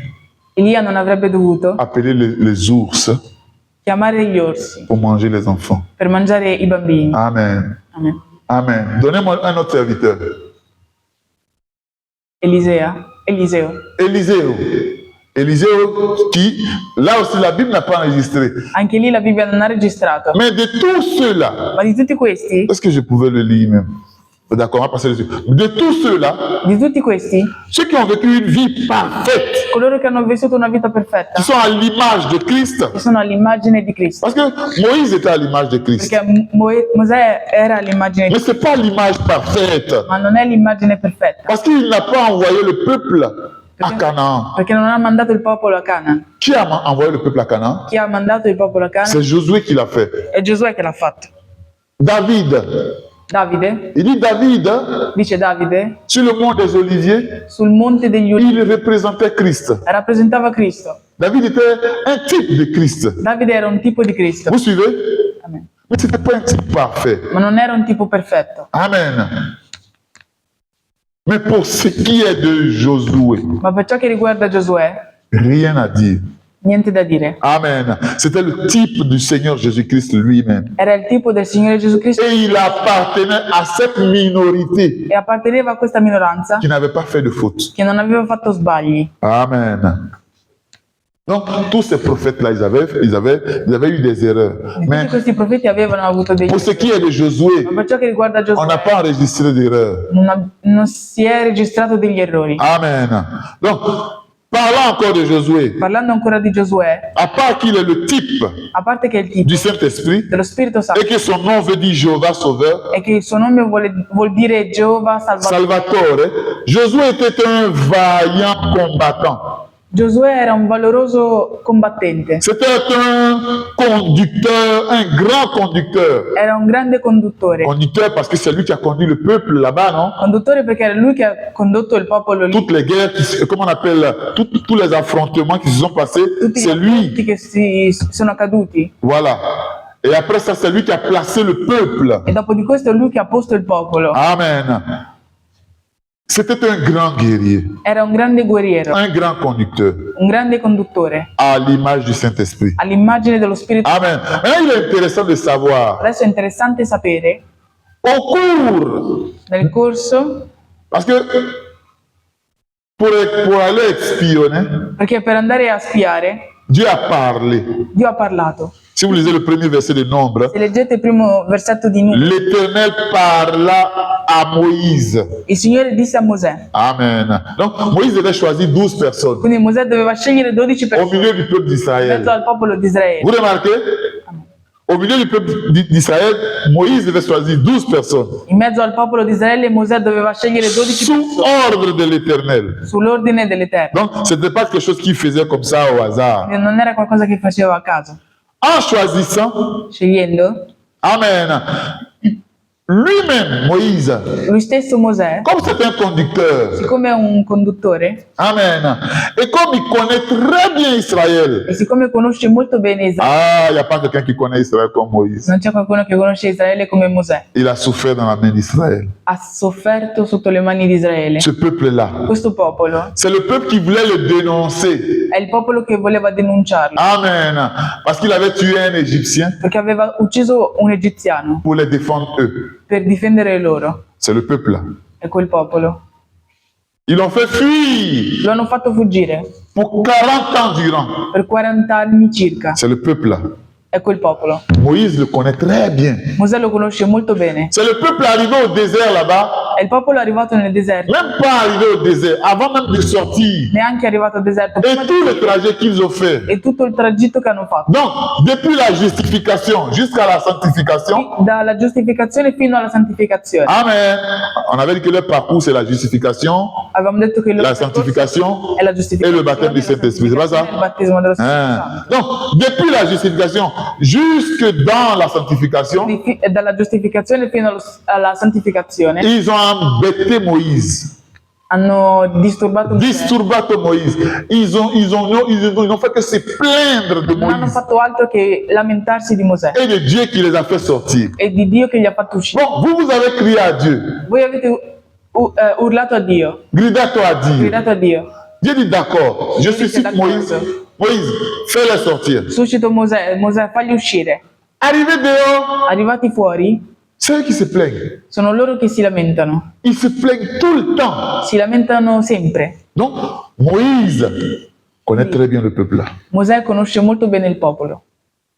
Elia non avrebbe dovuto appeler les ours chiamare gli orsi pour manger les enfants. per mangiare i bambini. Amen. Amen. Amen. Donnez-moi un autre serviteur. Eliseo. Élisée qui, là aussi la Bible n'a pas enregistré. Anche lì la Bibbia non ha registrato. Mais de tous ceux-là, Ma di tutti questi, est-ce que je pouvais le lire même? D'accord, on va passer dessus. De tous ceux-là, di tutti questi, ceux qui ont vécu une vie parfaite, coloro che hanno vissuto una vita perfetta, qui sont à l'image de Christ, che sono all'immagine di Cristo. parce que Moïse était à l'image de Christ. Perché Mosè era all'immagine di Mais ce n'est pas l'image parfaite, ma non è l'immagine perfetta. parce qu'il n'a pas envoyé le peuple à Canaan. Perché non ha mandato il popolo a Canaan. Qui a envoyé le peuple à Canaan? Chi ha mandato il popolo a Canaan? C'est Josué qui l'a fait. È Giosuè che l'ha fatto. David, Davide, il dit David, dice Davide, sur le mont des Oliviers, sul monte degli Ulivi il représentait Christ. rappresentava Cristo. David était un type de Christ. Davide era un tipo di Cristo. Vous suivez? Amen. Mais ce n'était pas un type parfait. Ma non era un tipo perfetto. Amen. Mais pour ce qui est de Josué, Ma per ciò che riguarda Giosuè, rien à dire. niente da dire. Amen. C'était le type du Seigneur Jésus-Christ lui-même. Era il tipo del Signore Gesù Cristo Et il appartenait à cette minorité e apparteneva a questa minoranza qui n'avait pas fait de faute. che non aveva fatto sbagli. Amen. Donc, tous ces prophètes-là, ils avaient eu des erreurs. Mais Tutti questi profeti avevano avuto degli pour ce qui est de Josué, ma per ciò che riguarda on n'a Giosuè pas enregistré d'erreurs. non si è registrato degli errori. Amen. Donc, parlant encore de Josué, Parlando ancora di Giosuè, à part qu'il est le type a parte che è il tipo du Saint-Esprit dello Spirito Santo et que son nom veut dire Jéhovah Sauveur, e che il suo nome vuol dire Geova Salvatore. Salvatore, Josué était un vaillant combattant. Giosuè era un valoroso combattente, C'était un conducteur, un grand conducteur. era un grande conduttore. Conducteur parce que c'est lui qui a conduit le peuple là-bas, non? Conduttore perché era lui che ha condotto il popolo lì. Toutes les guerres, comment on appelle, tous les affrontements qui se sont passés, Tutti c'est gli lui. affronti che si sono accaduti. Voilà. Et après ça, c'est lui qui a placé le peuple. E dopo di questo è lui che ha posto il popolo. Amen. C'était un grand guerrier, Era un grande guerriero, un grand conducteur, un grande conduttore, à l'image du Saint-Esprit. all'immagine dello Spirito Santo. Amen. Maintenant, il est intéressant de savoir, Adesso è interessante sapere, au cours, nel corso, parce que pour aller espionner, perché per andare a spiare, Dieu a parlé. Dio ha parlato. Si vous lisez le premier verset de Nombre, Se leggete il primo versetto di Numeri, l'Éternel parla à Moïse. il Signore disse a Mosè. Amen. Donc, Moïse devait choisir 12 personnes Quindi Mosè doveva scegliere 12 au persone milieu du peuple in mezzo d'Israël. al popolo di Israele. Vous remarquez? Au milieu du peuple d'Israël, Moïse devait choisir 12 personnes In mezzo al popolo di Israele Mosè doveva scegliere 12 sous persone ordre de l'Éternel. sull'ordine dell'Eterno. Donc, ce n'était pas quelque chose qu'il faisait comme ça au hasard. Non era qualcosa che faceva a caso. En choisissant, Scegliendo, Amen, lui-même, Moïse, lui stesso Mosè, comme c'est un conducteur, siccome è un conduttore Amen, et comme il connaît très bien Israël, e siccome conosce molto bene Israele, ah, il n'y a pas quelqu'un qui connaît Israël comme Moïse. non c'è qualcuno che conosce Israele come Mosè. Il a souffert dans la main d'Israël. Ha sofferto sotto le mani di Israele. Ce peuple-là, Questo popolo c'est le peuple qui voulait le dénoncer. è il popolo che voleva denunciarlo Amen. Parce qu'il avait tué un Égyptien perché aveva ucciso un egiziano pour les défendre eux. per difendere loro. C'est le peuple-là. È quel popolo. Ils l'ont fait fuir Lo hanno fatto fuggire pour 40 ans durant. per 40 anni circa. C'est le peuple-là. È quel popolo. Moïse le connaît très bien. Mosè lo conosce molto bene. C'est le peuple arrivé au désert là-bas, È il popolo arrivato nel deserto, même pas arrivé au désert, avant même de sortir. neanche arrivato al deserto, Et tout le trajet qu'ils ont fait. e tutto il tragitto che hanno fatto. Donc, depuis la justification jusqu'à la sanctification, Dalla giustificazione fino alla santificazione. Amen. On avait dit que le parcours, c'est la justification, Avevamo detto che il loro la percorso sanctification è la et giustificazione, le baptême du Saint-Esprit. C'est pas ça? il battesimo dello Spirito Hein. Santo. Donc, depuis la justification jusque dans la sanctification, E dalla giustificazione fino alla santificazione ils ont embêté Moïse. hanno disturbato Mosè. Disturbato Moïse. Ils n'ont fait que se plaindre de Non hanno Moïse fatto altro che lamentarsi di Mosè et de Dieu qui les a fait sortir. e di Dio che li ha fatto uscire. Bon, vous avez crié à Dieu. Voi avete urlato a Dio, Gridato a Dieu. gridato a Dio. Dieu dit d'accord, je suscite Moïse. Moïse, fais-les sortir. Suscito Mosè, Mosè fagli uscire. Arrivé dehors, Arrivati fuori, c'est eux qui se plaignent. sono loro che si lamentano. Ils se plaignent tout le temps. Si lamentano sempre. Donc, Moïse connaît très bien le peuple là. Mosè conosce molto bene il popolo.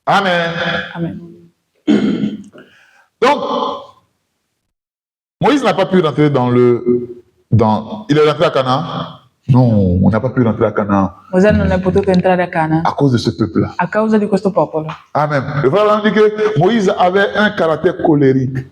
Amen. Amen. Donc, Moïse n'a pas pu rentrer il est rentré à Canaan. Non, on n'a pas pu rentrer à Canaan Mosè non è potuto entrare a Canaan à cause de ce peuple-là. a causa di questo popolo. Amen. Le frère Branham dit que Moïse avait un caractère colérique.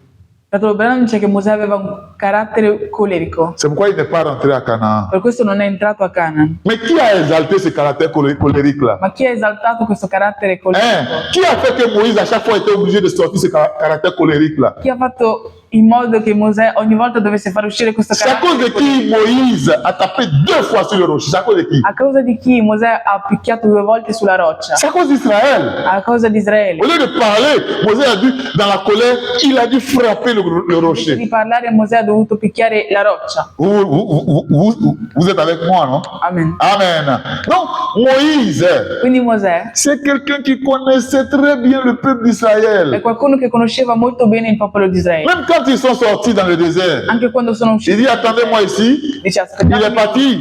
Fratello Branham dice che Mosè aveva un carattere colerico, C'est pourquoi il n'est pas rentré à Canaan. per questo non è entrato a Canaan. Mais qui a exalté ce caractère colérique-là? Ma chi ha esaltato questo carattere colerico? Qui a fait que Moïse à chaque fois était obligé de sortir ce caractère colérique-là? Chi ha fatto in modo che Mosè ogni volta dovesse far uscire questo C'est à cause de carattere qui Moïse a tapé 2 fois sur le rocher. C'est à cause de qui? a causa di chi Mosè ha picchiato 2 volte sulla roccia? C'est à cause d'Israël. A causa di Israele. Au lieu de parler, Moïse a dû, dans la colère, il a dû frapper le Invece rocher. di parlare, Mosè ha dovuto picchiare la roccia. Vous êtes avec moi, non? Amen. Amen. Donc, Moïse, Quindi Mosè c'est quelqu'un qui connaissait très bien le peuple è d'Israël. qualcuno che conosceva molto bene il popolo di Israele. Même quand ils sont sortis dans le désert, Anche quando sono il usciti, dit, attendez-moi ici. dice Il est aspettatemi, parti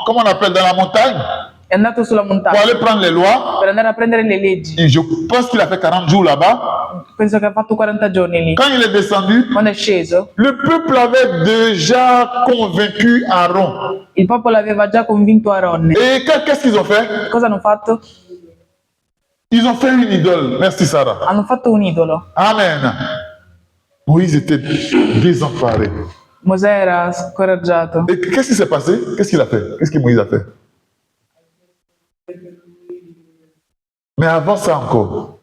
comment on appelle, dans la montagne, è andato sulla pour montagna aller prendre les lois. per andare a prendere le leggi. Et je pense qu'il a fait 40 jours là-bas. Penso che ha fatto 40 giorni lì. Quand il est descendu, Quando è sceso, le peuple avait déjà convaincu Aaron. il popolo aveva già convinto Aaronne. Et qu'est-ce qu'ils ont fait? Cosa hanno fatto? Ils ont fait une idole. Merci Sarah. Hanno fatto un idolo. Amen. Moïse était désemparé. Mosè era scoraggiato. Et qu'est-ce qui s'est passé? Qu'est-ce qu'il a fait? Qu'est-ce que Moïse a fait? Mais avant ça encore,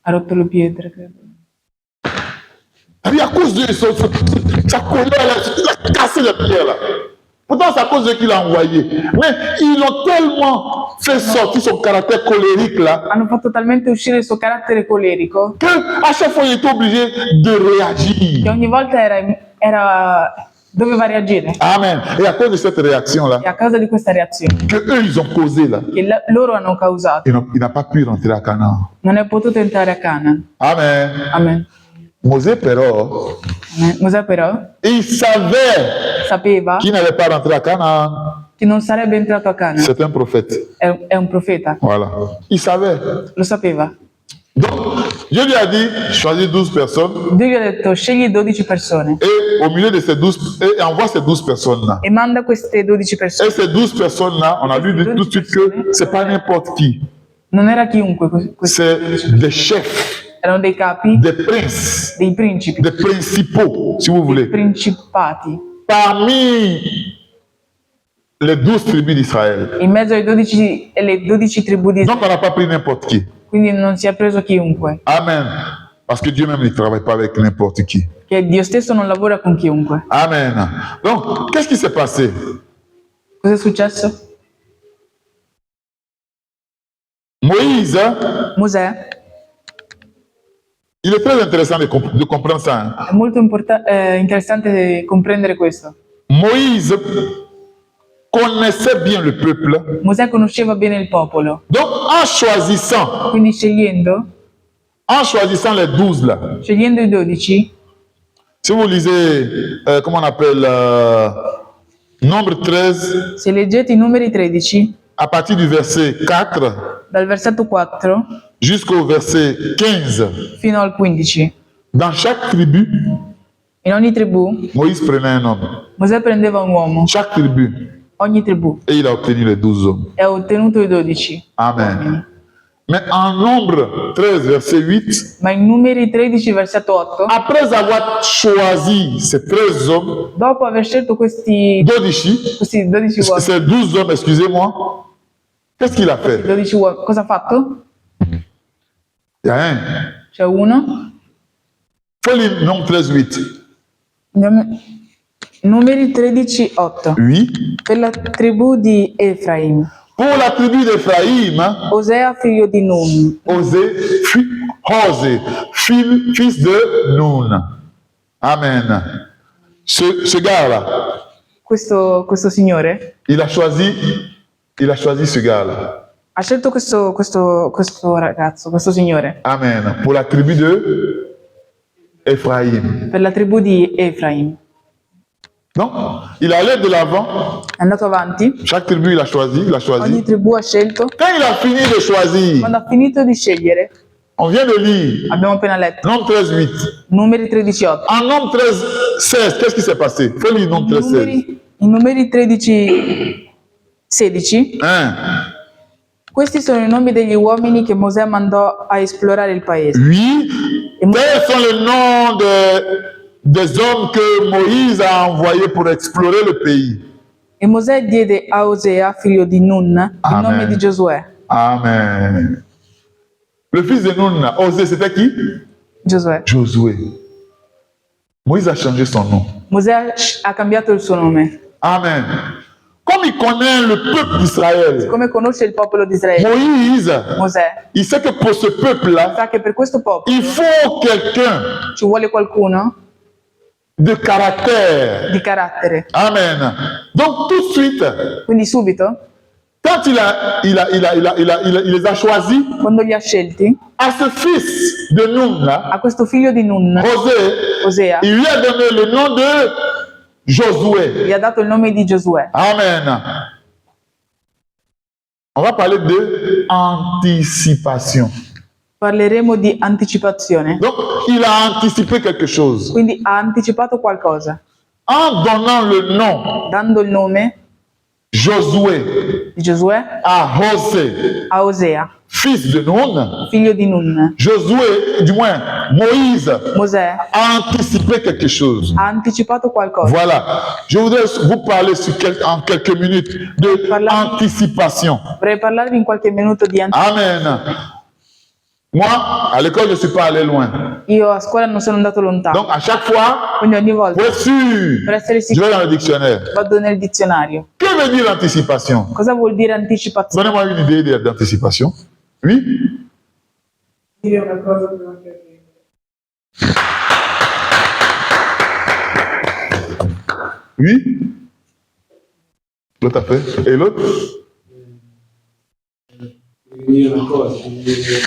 Ha rotto le pietre, credo. à cause de sa colère, il a cassé les pierres là. Pourtant, c'est à cause de qui l'a envoyé. Mais ils ont tellement fait sortir son caractère colérique là, Hanno fatto talmente uscire il suo carattere colerico qu'à chaque fois, il était obligé de che réagir. ogni volta doveva reagire. Amen. Et à cause de cette réaction-là, E a causa di questa reazione que eux, ils ont causé là, che loro hanno causato, il n'a pas pu rentrer à Canaan. non è potuto entrare a Canaan. Amen. Amen. Mosè però, Amen. Mosè però il savait sapeva qu'il n'allait pas rentrer à Canaan. che non sarebbe entrato a Canaan. C'est un prophète. È un profeta, Voilà. Il savait. lo sapeva. Donc, Dieu lui a dit, choisis 12 personnes Dio gli ha detto scegli 12 persone et au milieu de ces 12, et envoie ces 12 personnes-là. e manda queste 12 persone. Et ces 12 personnes-là, on a lu tout de suite que c'est pas n'importe qui. Non era chiunque, C'est des chefs. erano dei capi, des princes, dei principi, des principaux, si vous dei voulez, principati, parmi les 12 tribus d'Israël. in mezzo ai 12, alle 12 tribù di Donc Israele. on n'a pas pris n'importe qui. Quindi non si è preso chiunque, Amen. Parce que Dieu même ne travaille pas avec n'importe qui. che Dio stesso non lavora con chiunque. Amen. Donc, qu'est-ce qui s'est passé? Cosa è successo? Moïse, Mosè, il est très intéressant de comprendre ça. Hein. è molto interessante comprendere questo. Moïse connaissait bien le peuple. Mosè conosceva bene il popolo, Donc, quindi scegliendo en choisissant les 12 là, i 12, si vous lisez, comment on appelle, nombre 13, se leggete i numeri 13, à partir du verset 4 dal versetto 4 jusqu'au verset 15, fino al 15, dans chaque tribu, in ogni tribù Moïse prenait un homme. Mosè prendeva un uomo, Chaque tribu. ogni tribù, Et il a obtenu les 12 hommes. e ha ottenuto i 12. Amen. Mais en nombre 13, verset 8, Ma in numeri 13, versetto 8, après avoir choisi ces 13 hommes, dopo aver scelto questi 12, 12 uomini, ces 12 hommes, excusez-moi, qu'est-ce qu'il a fait? 12 uomini, cosa ha fatto? Il y a un. C'è uno, Faut lire nombre 13, 8. numeri 13, 8, Oui. per la tribù di Efraim, Pour la tribu d'Éphraïm, Osea figlio di Nun, Osée, fils de Nun. Amen. Ce gars-là, questo signore, il a choisi ce gars-là. ha scelto questo ragazzo, questo signore, Amen. Pour la tribu de Ephraïm. per la tribù di Efraim. Donc, il allait de l'avant. È andato avanti, Chaque tribu, il a choisi. ogni tribù ha scelto. Quand il a fini de choisir, Quando ha finito di scegliere, on vient de lire abbiamo appena letto, Nombre 13, 8. numeri 13, 8. En Nombre 13, 16, qu'est-ce qui s'est passé? Faut lire Nombre 13, 16. I numeri 13, 16, questi sono i nomi degli uomini che Mosè mandò a esplorare il paese. Oui. Tels sont les noms des hommes que Moïse a envoyés pour explorer le pays. E Mosè diede a Osea, figlio di Nun, il Amen. nome di Giosuè. Amen. Le fils de Nun, Osée, c'était qui? Giosuè. Josué. Moïse a changé son nom. Mosè ha cambiato il suo nome. Amen. Comme il connaît le peuple d'Israël, Come conosce il popolo di Israele, Moïse, Mosè il sait que pour ce peuple-là, sa che per questo popolo il faut quelqu'un ci vuole qualcuno de caractère. di carattere. Amen. Donc tout de suite, Quindi subito, quand il les a choisis, quando li ha scelti, à ce fils de Nun, là, a questo figlio di Nun, Osea, il lui a donné le nom de Josué. gli ha dato il nome di Giosuè. Amen. On va parler de anticipation. Parleremo di anticipazione. Donc, il a anticipé quelque chose. Quindi ha anticipato qualcosa, En donnant le nom dando il nome Josué di Giosuè à José, a Osea, fils de Nun, figlio di Nun. Josué, du moins Moïse, Mosè a anticipé quelque chose. ha anticipato qualcosa. Voilà. Je voudrais vous parler en quelques minutes de anticipation. Vorrei parlarvi in qualche minuto di anticipazione. Amen. Moi, à l'école, je ne suis pas allé loin. Io a scuola non sono andato lontano, Donc, à chaque fois, quindi ogni volta, pour être sûr, per essere je vais sicuro, dans le dictionnaire. vado nel dizionario. Que veut dire l'anticipation? Cosa vuol dire anticipazione? Donnez-moi une idée d'anticipation. Oui? Dire una cosa prima che avvenga. Oui? L'autre a fait. Et l'autre? Dire una cosa, dire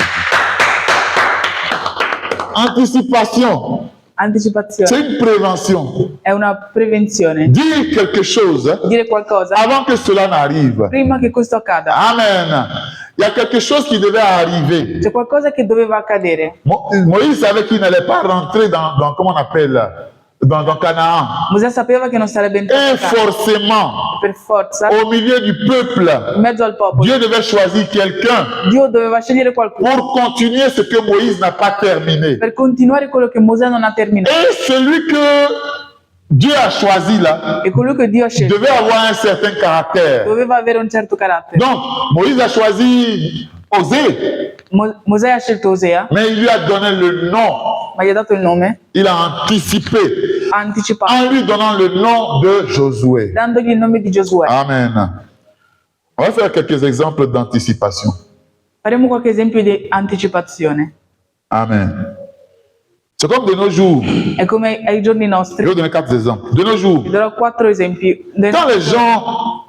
Anticipation. Anticipazione C'est une prévention. è una prevenzione. Dire quelque chose Dire qualcosa avant que cela n'arrive. prima che questo accada. Amen. Il y a quelque chose qui devait arriver. C'è qualcosa che doveva accadere. Moïse savait qu'il n'allait pas rentrer dans comment on appelle, dans Canaan. Mosè sapeva che non sarebbe entrato Et in Canaan. forcément, Per forza, au milieu du peuple, in mezzo al popolo, Dieu devait choisir quelqu'un Dio doveva scegliere qualcuno pour continuer ce que Moïse n'a pas terminé. per continuare quello che Mosè non ha terminato. Et celui que Dieu a choisi là E colui che Dio ha scelto devait avoir un certain caractère. doveva avere un certo carattere. Donc, Moïse a choisi Osée, Mosè ha scelto Osea, mais il lui a donné le nom. ma gli ha dato il nome, Il a anticipé ha anticipato, en lui donnant le nom de Josué. dandogli il nome di Giosuè. Amen. On va faire quelques exemples d'anticipation. Faremo qualche esempio di anticipazione. Amen. C'est comme de nos jours. È come ai giorni Je nostri. vais vous donner 4 exemples. De nos jours, Vi darò 4 esempi. quand les gens,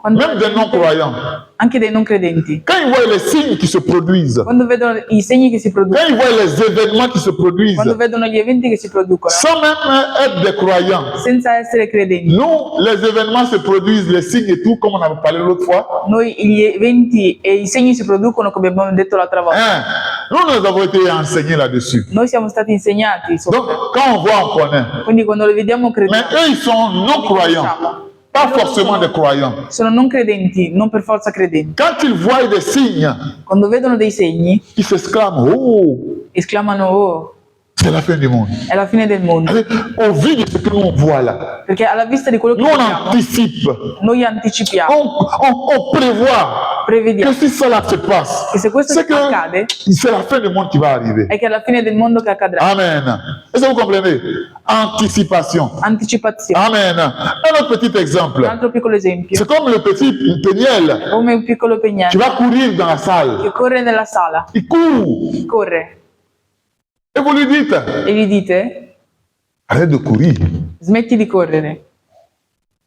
même des non-croyants, Anche dei non credenti. quand ils voient les signes qui se produisent, Quando vedono i segni che si quand producono, ils voient les événements qui se produisent, quando vedono gli eventi che si producono, sans même être des croyants, senza essere credenti. nous, les événements se produisent, les signes et tout, comme on avait parlé l'autre fois. Noi gli eventi e i segni si producono come abbiamo detto l'altra volta. Hein? Nous avons été enseignés là-dessus. Noi siamo stati insegnati Donc, sopra. quand on voit, on connaît. Quindi quando lo vediamo Mais crediamo. eux, ils sont non-croyants, pas forcément des croyants. Sono non credenti, non per forza credenti. Quand ils voient des signes, Quando vedono dei segni, ils s'exclament, oh, esclamano: oh, c'est la fin du monde. è la fine del mondo. Au vu de ce que nous on voit là, Perché alla vista di quello che nous on vediamo, anticipe, noi anticipiamo, on prévoit que prevediamo si cela se passe, che se questo c'est que accade, c'est la fin du monde qui va arriver. è che è la fine del mondo che accadrà. Amen. Est-ce que vous comprenez? Anticipation. Anticipazione. Amen. Un autre petit Un exemple. altro piccolo esempio, C'est comme le petit Péniel come un piccolo qui Pegnello va courir dans la salle. che corre nella sala, Il court. corre Et vous lui dites, e gli dite: arrête de courir, smetti di correre,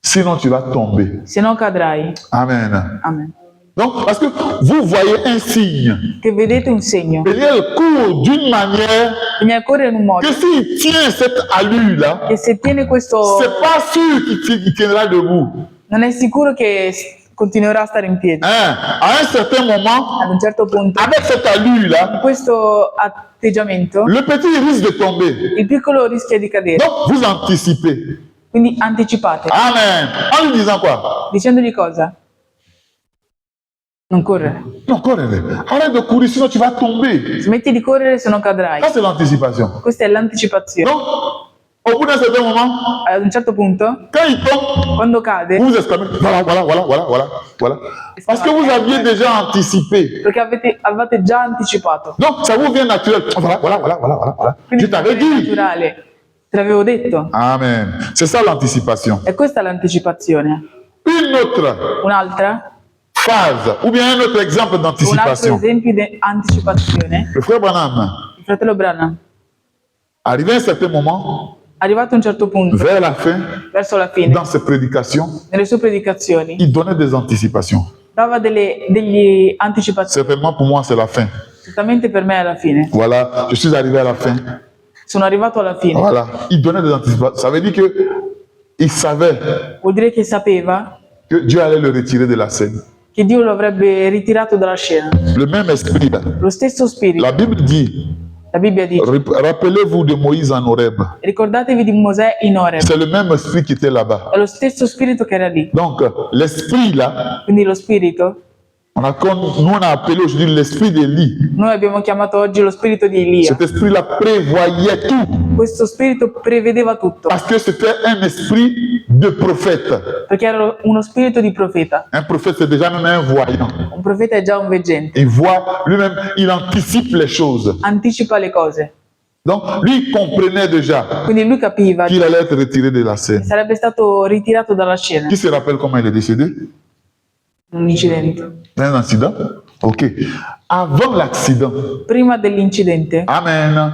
sinon tu vas tomber. se no cadrai. Amen. Amen. Donc, parce que vous voyez un signe. Che vedete un segno. Péniel court d'une manière Pegnello corre in un modo que s'il tient cette allure-là, che se tiene questo, c'est pas sûr qu'il tiendra debout. non è sicuro che continuerà a stare in piedi. Hein? À un certain moment, Ad un certo punto, avec cette allure-là, questo atteggiamento, le petit risque de tomber. il piccolo rischia di cadere. Donc, vous anticipez. Quindi anticipate. Amen. En lui disant quoi? Dicendogli cosa? Non correre. Non, correz. Arrête de courir, sinon tu vas tomber. Smetti di correre, se no cadrai. Ça, c'est l'anticipation. Questa è l'anticipazione. Donc, au bout d'un certain moment, Ad un certo punto, quand il tombe, quando cade, vous vous exclamez, voilà. Parce que vous aviez déjà anticipé. perché avete già anticipato. Donc, ça vous vient naturel. Voilà. Je Quindi t'avais è dit. naturale. Te l'avevo detto. Amen. C'est ça l'anticipation. E questa è l'anticipazione. Une autre Un'altra? phase, ou bien un autre exemple Un altro d'anticipation. esempio di anticipazione. Le frère Branham, Il fratello Branham, arrivé à un certain moment, arrivato a un certo punto, vers la fin, verso la fine, dans ses prédications, nelle sue predicazioni, il donnait des anticipations. dava degli anticipazioni. Certainement pour moi, c'est la fin. Certamente per me è la fine. Voilà, je suis arrivé à la fin. Sono arrivato alla fine. Voilà, il donnait des anticipations. Ça veut dire que il savait Vuol dire che sapeva que Dieu allait le retirer de la scène. che Dio lo avrebbe ritirato dalla scena. Le même esprit là. Lo stesso spirito. La Bible dit, La Bibbia dice: rappelez-vous de Moïse en Horeb. ricordatevi di Mosè in Oreb. C'est le même esprit qui était là-bas. È lo stesso spirito che era lì. Donc, l'esprit là, Quindi lo spirito, nous on a appelé aujourd'hui l'esprit d'Élie. noi abbiamo chiamato oggi lo spirito di Elia. Cet esprit-là prévoyait tout. Questo spirito prevedeva tutto, Parce que c'était un esprit de prophète. perché era uno spirito di profeta. Un prophète, c'est déjà même un voyant. Un profeta è già un veggente, Il voit lui-même, il anticipe les choses. anticipa le cose. Donc, lui, il comprenait déjà Quindi lui capiva qu'il allait être retiré de la che scène. sarebbe stato ritirato dalla scena. Qui se rappelle comment il est décédé? Un incidente. Un accident? Ok. Avant l'accident, Prima dell'incidente Amen,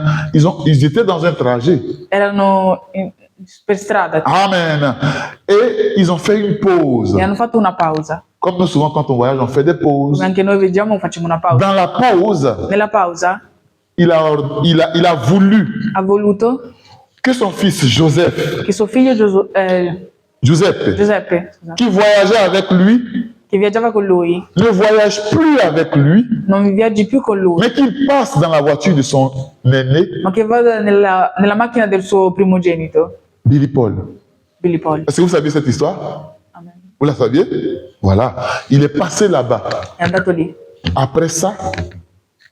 ils étaient dans un trajet. erano per strada Amen. Et ils ont fait une pause. e hanno fatto una pausa. Comme nous, souvent, quand on voyage, on fait des pauses. Come anche noi vediamo, facciamo una pausa. Dans la pause, Nella pausa il a voulu ha voluto que son fils Joseph, che suo figlio Giuseppe, Giuseppe, scusa, qui voyageait avec lui, che viaggiava con lui, ne voyage plus avec lui, non viaggi più con lui, mais qu'il passe dans la voiture de son aîné, ma che vada nella macchina del suo primogenito, Billy Paul. Billy Paul. Est-ce que vous saviez cette histoire? Amen. Vous la saviez? Voilà. Il est passé là-bas. È andato lì. Après ça,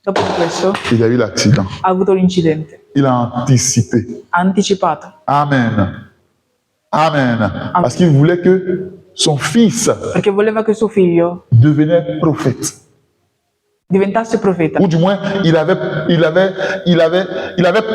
Dopo di questo il y a eu l'accident. ha avuto l'incidente. Il a anticipé. Ha anticipato. Amen. Amen. Parce qu'il voulait que son fils Perché voleva che suo figlio devenait prophète. diventasse profeta. Ou du moins, il avait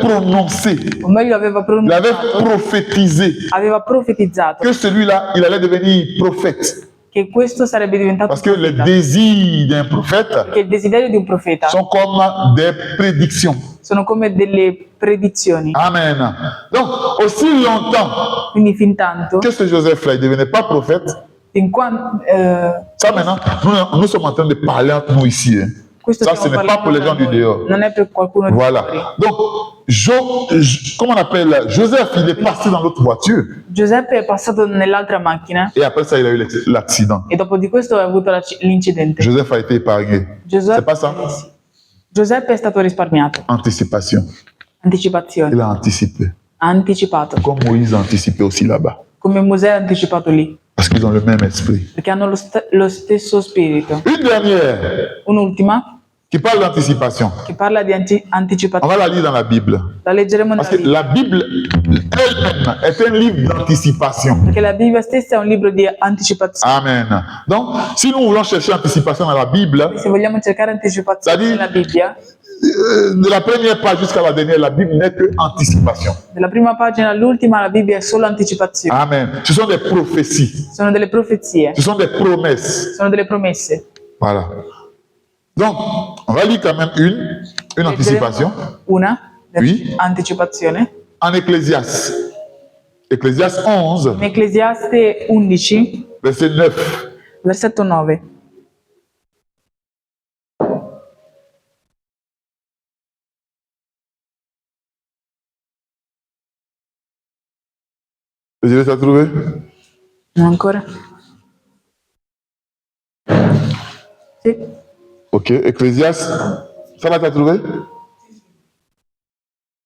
prononcé, O meglio aveva il avait pronunciato, prophétisé aveva profetizzato que celui-là, il allait devenir prophète. che questo sarebbe diventato Parce que les profeta. désirs d'un prophète Perché il desiderio di un profeta sont comme des prédictions. sono come delle predizioni. Amen. Donc, aussi longtemps Quindi fin tanto, que ce Joseph-là, il ne devenait pas prophète, fin quando, ça maintenant, nous sommes en train de parler entre nous ici. Hein. questo Ça, stiamo ce n'est pas parlando pour les gens tra du noi, dehors. non è per qualcuno di Voilà. fuori. Donc, comment on appelle Joseph, il est passé dans l'autre voiture. Giuseppe è passato nell'altra macchina Et après ça, il a eu l'accident. e dopo di questo ha avuto l'incidente. Joseph a été épargné. C'est pas ça? Giuseppe è stato risparmiato. Anticipation. Anticipazione. Il a anticipé. Ha anticipato. Comme Moïse a anticipé aussi là-bas. Come Mosè ha anticipato lì. Parce qu'ils ont le même esprit. Perché hanno lo stesso spirito. Une dernière Un'ultima qui parle d'anticipation. che parla di On anticipazione. va la lire dans la Bible. La leggeremo Parce nella que Bibbia. la Bible elle-même est un livre d'anticipation. Perché la Bibbia stessa è un libro di anticipazione. Amen. Donc, si nous voulons chercher anticipation dans la Bible, Se vogliamo cercare anticipazione Dadi- nella Bibbia, de la première page jusqu'à la dernière, la Bible n'est que anticipation. dalla prima pagina all'ultima la Bibbia è solo anticipazione. Amen. Ce sont des prophéties. Sono delle profezie, Ce sont des promesses. sono delle promesse. Voilà. Donc, on va lire quand même une anticipation. Una, Oui. anticipazione. En Ecclésiaste. Ecclésiaste 11, In Ecclesiaste 11, verset 9. versetto 9. Vous avez trouvé? Non ancora? Sì. Ok, Ecclésiaste. Ça va, t'as trouvé?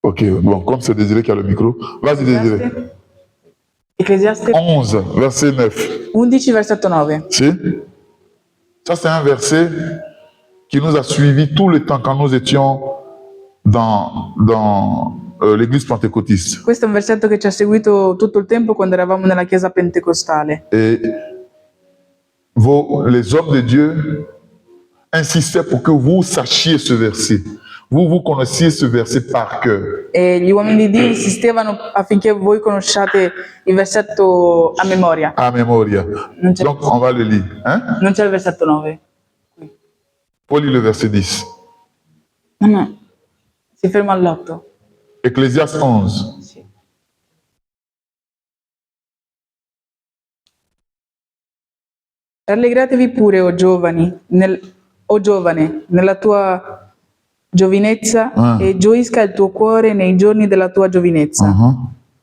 Ok, bon, comme c'est Désiré qui a le micro. Vas-y, Désiré. Ecclesiaste 11, verset 9. 11, versetto 9. Si? Ça, c'est un verset qui nous a suivis tout le temps quand nous étions dans l'église pentecôtiste. Questo è un versetto che ci ha seguito tutto il tempo quando eravamo nella chiesa pentecostale. Et les hommes de Dieu insistaient pour que vous sachiez ce verset. Vous connaissiez ce verset par cœur. E gli uomini di Dio insistevano affinché voi conosciate il versetto a memoria. À mémoria. Non c'è, Donc, on va le lire. Hein? non c'è il versetto 9. Faut lire le verset 10. No. Si ferma all'8. Ecclésiaste 11. Sì. Rallegratevi pure, o giovane, nella tua giovinezza e gioisca il tuo cuore nei giorni della tua giovinezza.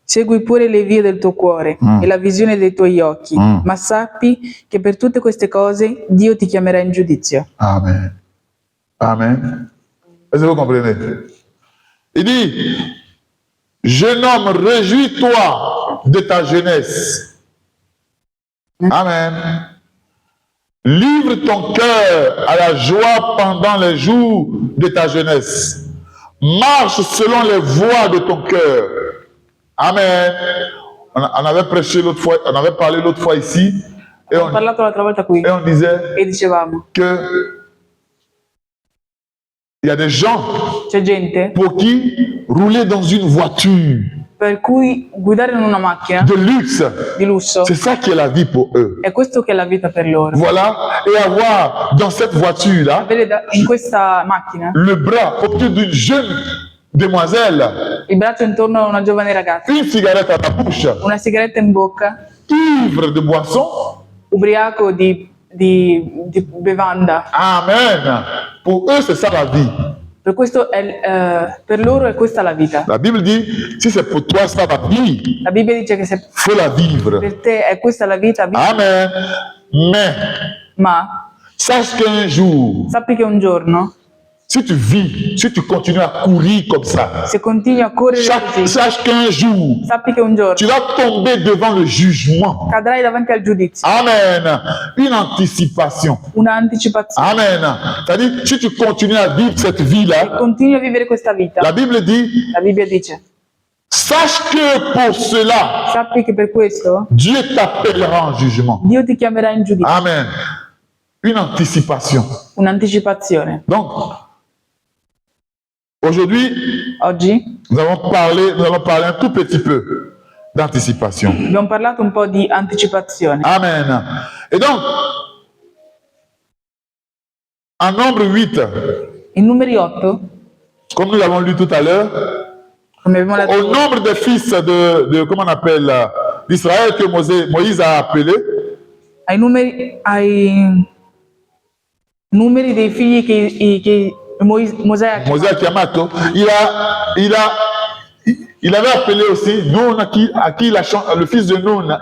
Segui pure le vie del tuo cuore e la visione dei tuoi occhi, ma sappi che per tutte queste cose Dio ti chiamerà in giudizio. Amen. Amen. Est-ce que vous comprenez? Il dit, jeune homme, réjouis-toi de ta jeunesse. Amen. Livre ton cœur à la joie pendant les jours de ta jeunesse. Marche selon les voies de ton cœur. Amen. On avait prêché l'autre fois, on avait parlé l'autre fois ici, et Ho parlato l'altra volta qui on disait e dicevamo, que il y a des gens c'è gente pour qui rouler dans une voiture per cui guidare in una macchina de luxe, di lusso c'est ça qui est la vie pour eux. è questo che è la vita per loro. Voilà, et avoir dans cette voiture-là Avere in questa macchina le bras autour d'une jeune demoiselle, il braccio intorno a una giovane ragazza, une cigarette à la bouche, una sigaretta in bocca, ivre de boisson. ubriaco di bevanda. Amen. Pour eux, c'est ça la vie. Per loro è questa la vita. La Bible dit, si c'est pour toi ça la vie, La Bibbia dice che se faut la vivre. per te è questa la vita, Amen. Mais ma sache qu'un jour, sappi che un giorno si tu vis, si tu continues à courir comme ça, Se continui a correre così, sache qu'un jour, sappi che un giorno tu vas tomber devant le jugement. cadrai davanti al giudizio. Amen. Une anticipation. Un'anticipazione. Amen. C'est-à-dire, si tu continues à vivre cette vie-là, Continui a vivere questa vita. la Bible dit, La Bibbia dice, sache que pour cela, sappi che per questo Dieu t'appellera en jugement. Dio ti chiamerà in giudizio. Amen. Une anticipation. Un'anticipazione. Donc, aujourd'hui, Oggi nous allons parler un tout petit peu d'anticipation. abbiamo parlato un po' di anticipazione. Amen. Et donc, en nombre 8, In numeri 8, comme nous l'avons lu tout à l'heure, come abbiamo letto, au nombre des fils de comment on appelle, d'Israël que Moïse a appelé, ai numeri dei figli che Mosè ha Moïse a chiamato, il avait appelé aussi Nun, à qui il a changé, le fils de Nun,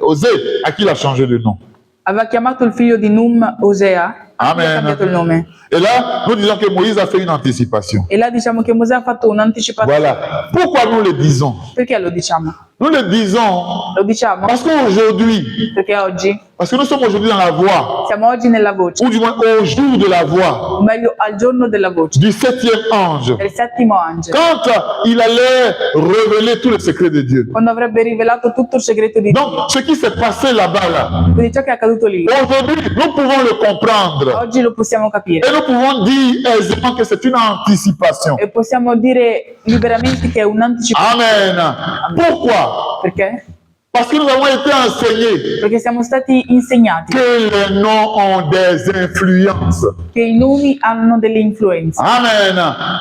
Osée, à qui il a changé de nom. aveva chiamato il figlio di Num Osea, a cui ha cambiato il nome. Et là, nous disons que Moïse a fait une anticipation. E là diciamo che Mosè ha fatto un'anticipazione. Voilà. Pourquoi nous le disons? Perché lo diciamo? Nous le disons Lo diciamo parce qu'aujourd'hui, perché oggi parce que nous sommes aujourd'hui dans la voie, siamo oggi nella voce, ou du moins au jour de la voie, o meglio al giorno della voce, du 7e ange, del settimo angelo, quand il allait révéler tous les secrets de Dieu. quando avrebbe rivelato tutto il segreto di Dio. Donc, ce qui s'est passé là-bas, là, Quindi ciò che è accaduto lì, aujourd'hui, nous pouvons le comprendre. oggi lo possiamo capire. Et nous pouvons dire aisément que c'est une anticipation. E possiamo dire liberamente che è un'anticipazione. Amen. Pourquoi? Perché? Parce que nous avons été enseignés Perché siamo stati insegnati que les noms ont des influences. che i nomi hanno delle influenze. Amen.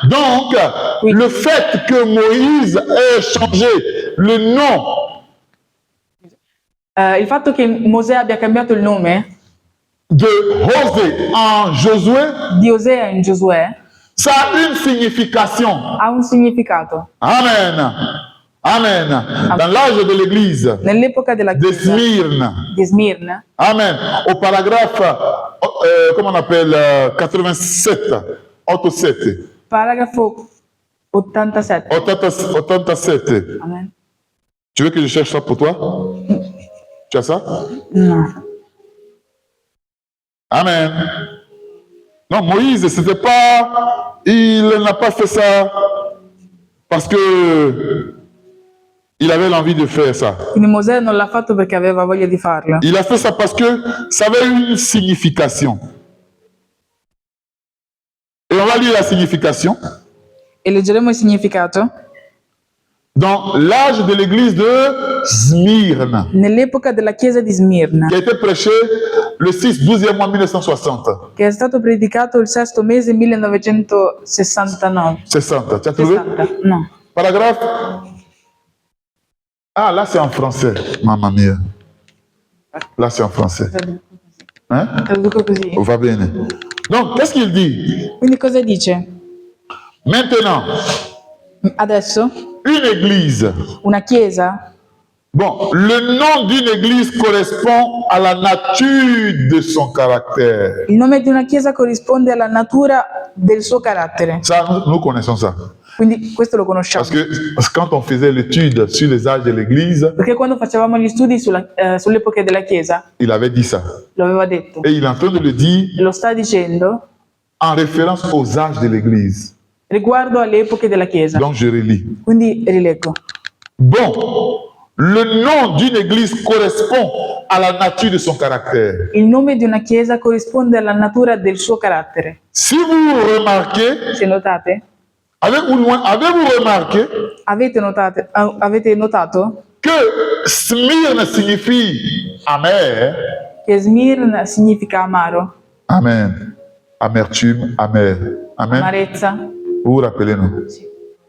Donc, Oui. le fait que Moïse ait changé le nom Il fatto che Mosè abbia cambiato il nome de José en Josué, di Osea in Giosuè ça a une signification. ha un significato. Amen. Amen. Dans l'âge de l'Église Nell'epoca della de Chiesa Smyrne. di Smirne, Amen. Au paragraphe, comment on appelle, 87, 87. paragrafo 87. 87. Amen. Tu veux que je cherche ça pour toi? Tu as ça? No. Amen. Non, Moïse, c'était pas, il n'a pas fait ça parce que il avait l'envie de faire ça. Quindi Mosè non l'ha fatto perché aveva voglia di farlo. Il a fait ça parce que ça avait une signification. Et on va lire la signification E leggeremo il significato. dans l'âge de l'église de Smyrne, Nell'epoca della chiesa di Smirne, qui a été prêché le 12e mois 1960. che è stato predicato il sesto mese 1969. 60, tu as trouvé? 60, no. Paragraphe. Ah, là c'est en français, mamma mia. Là c'est en français. Hein? Traduco così. Va bene. Donc, qu'est-ce qu'il dit? Quindi cosa dice? Maintenant, Adesso une église. una chiesa, Bon, le nom d'une église correspond à la nature de son caractère. il nome di una chiesa corrisponde alla natura del suo carattere. Ça, nous connaissons ça. Quindi questo lo conosciamo. Parce que quand on faisait l'étude sur les âges de l'église, Perché quando facevamo gli studi sull'epoca della chiesa, il avait dit ça. lo aveva detto. Et il est en train de le dire E lo sta dicendo en référence aux âges de l'église. riguardo alle epoche della chiesa. Donc, je relis. Quindi rileggo. Bon, le nom d'une église correspond à la nature de son caractère. Il nome di una chiesa corrisponde alla natura del suo carattere. Si vous remarquez, Se notate, avez-vous remarqué avete notato que Smyrne signifie amer? che Smirne significa amaro, Amen. Amertume, amer. Amen. amarezza. Vous vous rappelez, non?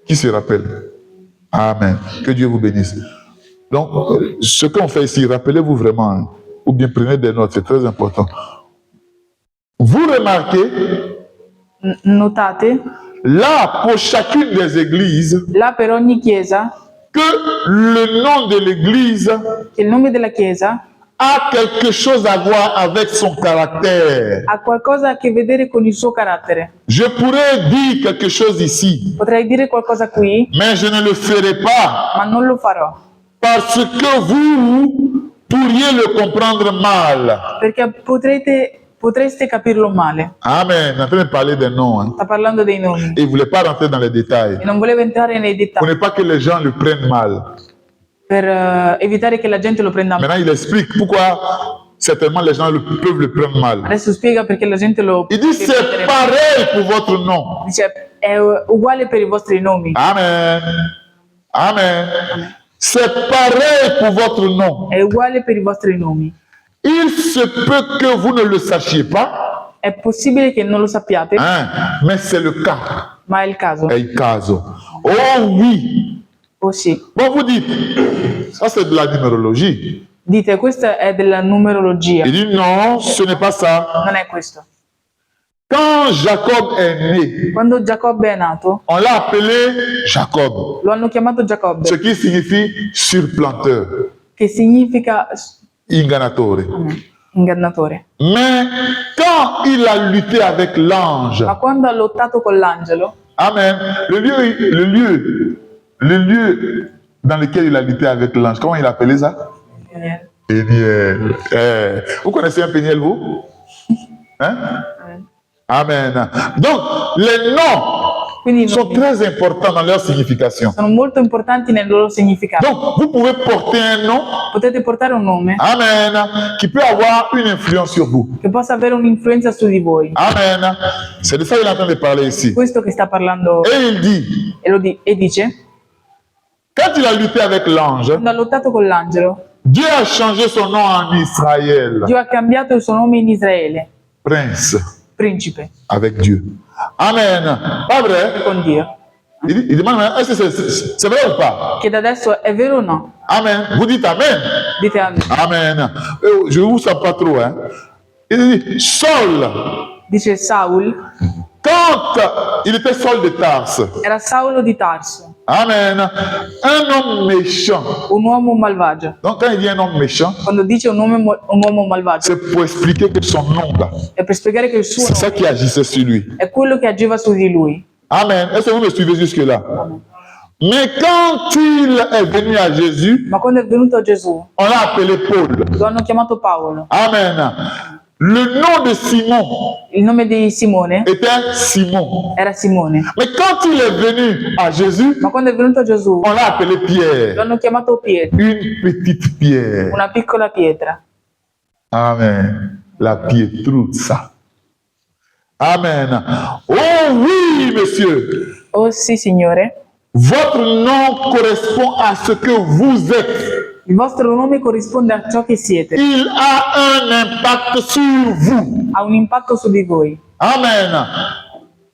Qui se rappelle? Amen. Que Dieu vous bénisse. Donc, ce qu'on fait ici, rappelez-vous vraiment, hein, ou bien prenez des notes, c'est très important. Vous remarquez, Notate, là, pour chacune des églises, là per ogni chiesa, que le nom de l'église che il nome della chiesa a quelque chose à voir avec son caractère. ha qualcosa a che vedere con il suo carattere. Je pourrais dire quelque chose ici, Potrei dire qualcosa qui, mais je ne le ferai pas ma non lo farò, parce que vous pourriez le comprendre mal. perché potreste capirlo male. Amen. On est en train de parler des noms. Hein. Sta parlando dei nomi Et il ne voulait pas rentrer dans les détails. e non volevo entrare nei Pour dettagli ne pas que les gens le prennent mal. per evitare che la gente lo prenda male. Maintenant, il explique pourquoi certainement les gens peuvent le prendre mal. Adesso spiega perché la gente lo Il dit c'est pareil pour votre nom. dice è uguale per i vostri nomi. Amen. Amen. C'est pareil pour votre nom. È uguale per i vostri nomi. Il se peut que vous ne le sachiez pas, È possibile che non lo sappiate, hein, mais c'est le cas. ma è il caso. È il caso. Oh oui. Oh sì. Bon, vous dites, ça c'est de la numérologie. Dite, questa è della numerologia. Il dit non, ce n'est pas ça. Non è questo. Quand Jacob est né, Quando Giacobbe è nato, on l'a appelé Jacob, lo hanno chiamato Giacobbe, ce qui signifie surplanteur, che significa ingannatore. ingannatore. Mais quand il a lutté avec l'ange, Ma quando ha lottato con l'angelo, amen, le lieu dans lequel il a lutté avec l'ange, comment il appelait ça? Péniel. Vous connaissez un péniel, vous? Hein? Amen. Donc, les noms quindi i sont nomi très importants dans leur signification. sono molto importanti nel loro significato. Donc, vous pouvez porter un nom, Potete portare un nome amen, qui peut avoir une influence sur vous. che possa avere un'influenza su di voi. Amen. C'est de ça qu'il est en train de parler ici. Questo che sta parlando Et il dit, e dice, quand il a lutté avec l'ange, quando ha lottato con l'angelo, Dieu a changé son nom en Israël. Dio ha cambiato il suo nome in Israele, Prince, principe, avec Dieu. Amen. Pas vrai? con Dio. Il demande, est-ce que c'est vrai ou pas? Che da adesso è vero o no? Amen. Vous dites Amen. Dite a me. Amen. Je ne vous sens pas trop. Hein. Il dit, Saul, Dice Saul, quand il était Saul de Tarse, era Saulo di Tarso, amen, un homme méchant. un uomo malvagio. Donc quand il dit un homme méchant, Quando dice un uomo malvagio, c'est pour expliquer que son nom, là, è per spiegare che il suo c'est ça nome qui agissait sur lui. è quello che agiva su di lui. Amen. Est-ce que vous me suivez jusque-là? Mais quand il est venu à Jésus, Ma quando è venuto Gesù, on l'a appelé Paul. lo hanno chiamato Paolo. Amen. Le nom de Simon Il nome di Simone était Simon. era Simone. Mais quand il est venu à Jésus, Ma quando è venuto Gesù, on l'a appelé lo Pierre. hanno chiamato Pietro, Une petite pierre. una piccola pietra. Amen. La Pietruzza. Amen. Oh oui, monsieur. Oh sì, Signore. Votre nom correspond à ce que vous êtes. Il vostro nome corrisponde a ciò che siete. Il a un impact sur vous. Ha un impatto su di voi. Amen.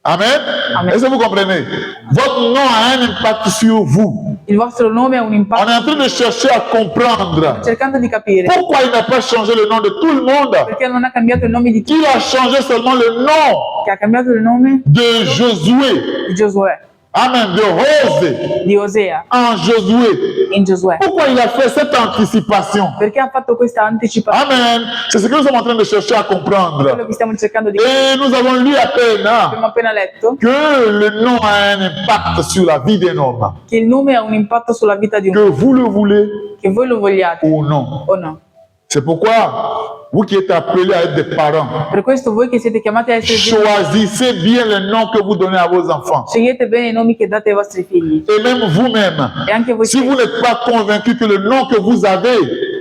Amen. Amen. Est-ce que vous comprenez? Votre nom a un impact sur vous. Il vostro nome ha un On impatto. est en train de chercher à comprendre Cercando di capire pourquoi il n'a pas changé le nom de tout le monde. perché non ha cambiato il nome di chi, Il a changé seulement le nom che ha cambiato il nome de Josué. di Giosuè, Amen. De Rose di Osea en Josué. in Giosuè. Pourquoi il a fait cette anticipation? Perché ha fatto questa anticipazione? Amen. C'est ce que nous sommes en train de chercher à Quello comprendre. che stiamo cercando di capire. Et nous avons lu à peine hein, Abbiamo appena letto que le nom a un impact sur la vie d'un homme. che il nome ha un impatto sulla vita di un Que uomo, vous le voulez che voi lo vogliate ou non. o no. C'est pourquoi, vous qui êtes appelés à être des parents, Per questo voi che siete chiamati a essere genitori, choisissez bien le nom que vous donnez à vos enfants. scegliete bene i nomi che date ai vostri figli. Et même vous-même, E anche voi si vous n'êtes pas convaincu que le nom que vous avez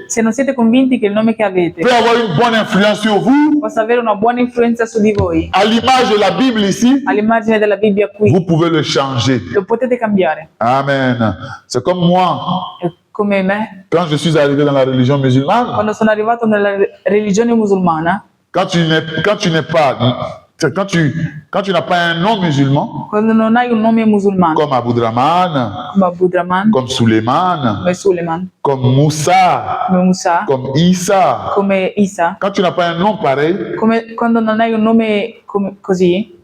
se non siete convinti che il nome che avete peut avoir une bonne influence sur vous, possa avere una buona influenza su di voi, à l'image de la Bible ici, all'immagine della Bibbia qui, vous pouvez le changer. lo potete cambiare. Amen. C'est comme moi, È come me, quand je suis arrivé dans la religion musulmane, quando sono arrivato nella religione musulmana, quand tu n'as pas un nom musulman, quando non hai un nome musulmano, comme Aboudraman, come Abdraman, comme Suleiman, come Suleiman, comme Moussa, come Musa, comme Issa, come Isa, quand tu n'as pas un nom pareil, come quando non hai un nome così,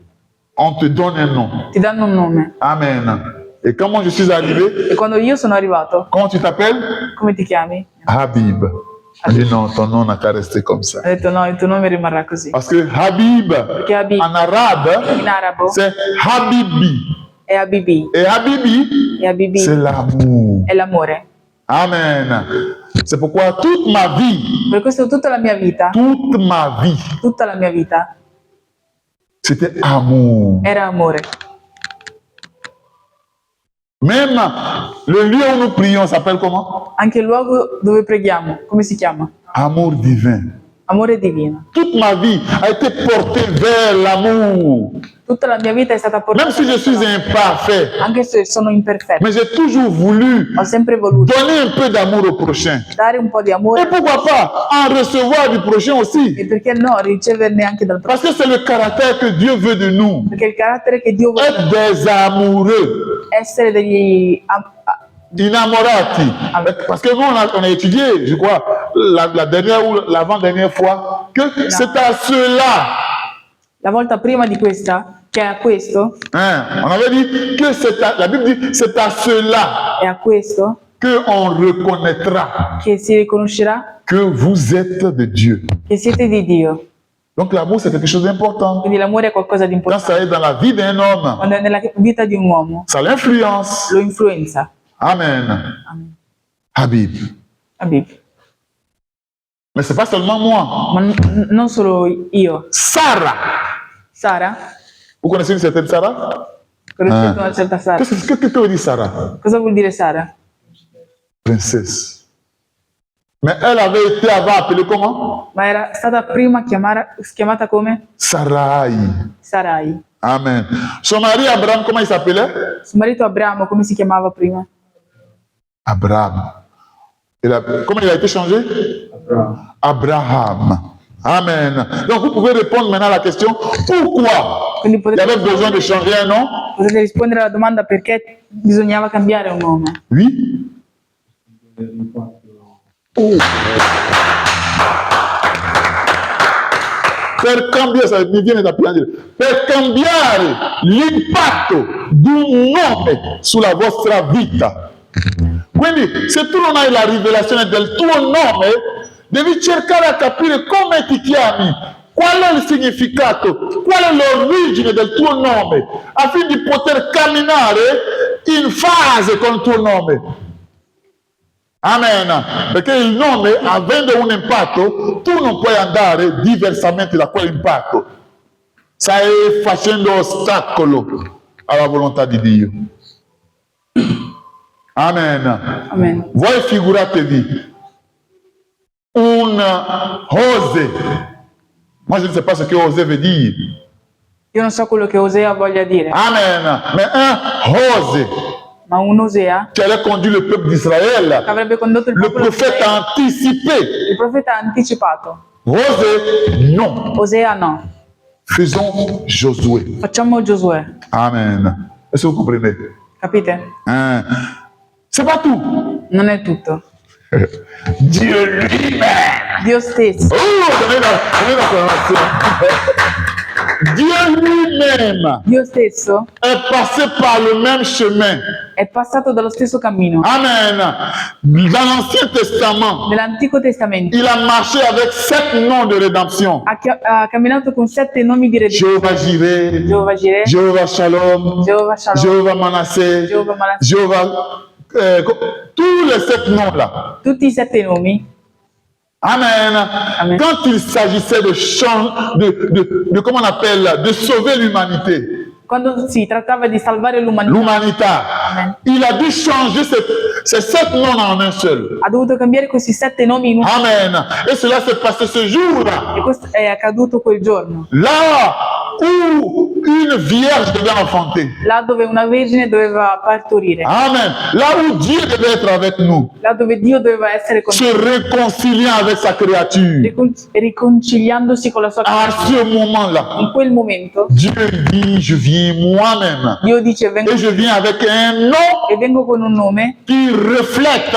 on te donne un nom. ti danno un nome. Amen. Et quand moi je suis arrivé, E quando io sono arrivato, comment tu t'appelles? come ti chiami? Habib. Il dit non, ton nom n'a qu'à rester comme ça. Ha detto no, il tuo nome rimarrà così. Parce que Habib, Perché Habib en arabe, in arabo c'est Habibi. è Habibi. Et Habibi, E Habibi c'est l'amour. è l'amore. Amen. C'est pourquoi toute ma vie, Per questo tutta la mia vita, c'était amour. era amore. Même le lieu où nous prions s'appelle comment? Anche il luogo dove preghiamo, come si chiama? Amour divin. Amore divino. Toute ma vie a été portée vers l'amour. Tutta la mia vita è stata portata Même si je suis imparfait, anche se sono imperfetta. mais j'ai toujours voulu Ho sempre voluto donner un peu d'amour au prochain. dare un po' di Et amore pourquoi pas en recevoir du prochain e aussi? perché no, riceverne anche dal Parce prossimo. que c'est le caractère que Dieu veut de nous. Perché il carattere che Dio vuole Être des amoureux, essere degli innamorati. Parce que nous, on a étudié, je crois, la dernière ou l'avant-dernière fois, que c'est à cela. la volta prima di questa, che è a questo, Hein, on avait dit que la Bible dit c'est à cela è a questo qu'on reconnaîtra che si riconoscerà que vous êtes de Dieu. che siete di Dio. Donc l'amour, c'est quelque chose d'important. Quindi l'amore è qualcosa di Quand importante. ça est dans la vie d'un homme, Quando è nella vita di un uomo, ça l'influence. lo influenza. Amen. Amen. Habib. Habib. Mais c'est pas seulement moi. Ma non solo io. Sarah. Sara? Vous connaissez une certaine Sarah? Conoscete una certa Sara? Qu'est-ce que veut dire Sarah? Cosa vuol dire Sara? Princesse. Mais elle avait été avant appelée comment? Ma era stata prima chiamata come? Sarai. Sarai. Amen. Son mari Abraham, comment il s'appelait? Suo marito Abramo, come si chiamava prima? Abraham. Comment il a été changé? Abraham. Amen. Donc vous pouvez répondre maintenant à la question pourquoi Quindi il y avait besoin de changer un nom? potete rispondere alla domanda perché bisognava cambiare un nome. Oui. Oh. Per cambiare, mi viene da piangere, per cambiare l'impatto di un nome sulla vostra vita. Quindi se tu non hai la rivelazione del tuo nome, devi cercare a capire come ti chiami, qual è il significato, qual è l'origine del tuo nome, affinché di poter camminare in fase con il tuo nome. Amen. Perché il nome, avendo un impatto, tu non puoi andare diversamente da quell'impatto. Stai facendo ostacolo alla volontà di Dio. Amen. Amen. Voi figuratevi un Osée. Moi, je ne sais pas ce que Osée veut dire. Io non so quello che Osea voglia dire, Amen. Mais un Osée ma un Osea qui allait conduire le peuple d'Israël, che avrebbe condotto il le popolo di prophète Israele, a anticipé. il profeta ha anticipato. Osée, non. Osea no. Faisons Josué. Facciamo Giosuè. Amen. Est-ce que vous comprenez? Capite? Hein? C'est pas tout. Non è tutto. Dieu lui-même. Dio stesso. Oh, donnez la confirmation. Dieu lui-même Dio stesso est passé par le même chemin. è passato dallo stesso cammino. Amen. Dans l'Ancien Testament, Nell'Antico Testamento il a marché avec 7 noms de rédemption. ha camminato con 7 nomi di redenzione. Jéhovah Jireh, Jehovah Jireh, Jéhovah Shalom, Jehovah Shalom, Jéhovah Manasseh, Jehovah Manasseh. Jéhovah... tous les 7 noms-là. Tutti i 7 nomi. Amen. Amen. Quand il s'agissait de comment on appelle, de sauver l'humanité, Quando si trattava di salvare l'umanità, l'humanità, Amen. il a dû changer ces 7 noms en un seul. ha dovuto cambiare questi 7 nomi in uno. Amen. Et cela s'est passé ce jour-là. E questo è accaduto quel giorno, Là où une vierge devait enfanter. là dove una vergine doveva partorire, Amen. Là où Dieu devait être avec nous, là dove Dio doveva essere con se réconciliant avec sa créature. riconciliandosi con la sua À creatura. ce moment-là, In quel momento Dieu dit, je viens moi-même. Dio dice vengo Et je viens avec un nom e vengo con un nome, qui reflète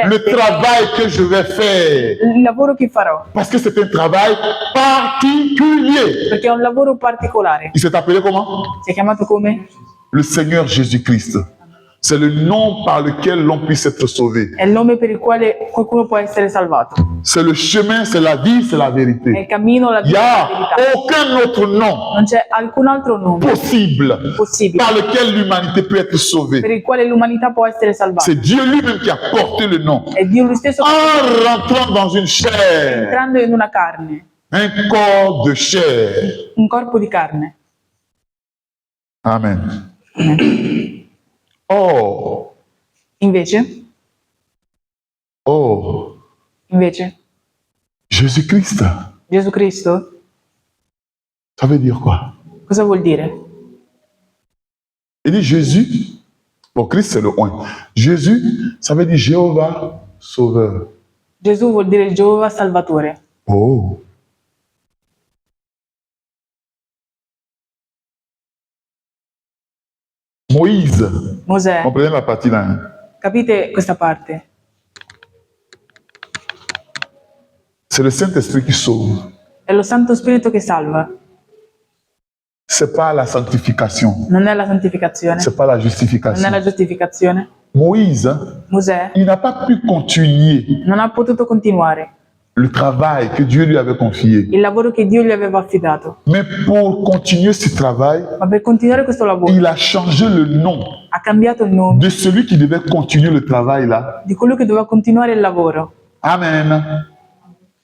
le travail que je vais faire. il lavoro che farò, Parce que c'est un travail particulier. perché è un lavoro particolare. Il s'est appelé comment? Si è chiamato come? Le Seigneur Jésus-Christ. C'est le nom par lequel l'on puisse être sauvé. È il nome per il quale qualcuno può essere salvato. C'est le chemin, c'est la vie, c'est la È vérité. il cammino, la Il n'y vita e la a verità. aucun autre nom Non c'è alcun altro nome possible possibile par lequel l'humanité peut être per sauvée. il quale l'umanità può essere salvata. C'est Dieu lui-même qui a porté le nom. È Dio lui stesso che En rentrant dans une chair, entrando in una carne, un corps de chair. un corpo di carne. Amen. Or, Invece, Jésus-Christ, Gesù Cristo, ça veut dire quoi? cosa vuol dire? Il dit Jésus, bon, Christ c'est le un. Jésus, ça veut dire Jéhovah Sauveur. Gesù vuol dire Geova Salvatore. Oh. Moïse, Mosè, comprenez la partie là. Hein? capite questa parte? C'est le Saint-Esprit qui sauve. È lo Santo Spirito che salva, C'est pas la sanctification. non è la santificazione, C'est pas la non è justification. la giustificazione. Moïse, Mosè il n'a pas pu continuer non ha potuto continuare le travail que Dieu lui avait confié. il lavoro che Dio gli aveva affidato, Mais pour continuer ce travail, ma per continuare questo lavoro il a changé le nom ha cambiato il nome de celui qui devait continuer le travail là. di colui che doveva continuare il lavoro. Amen.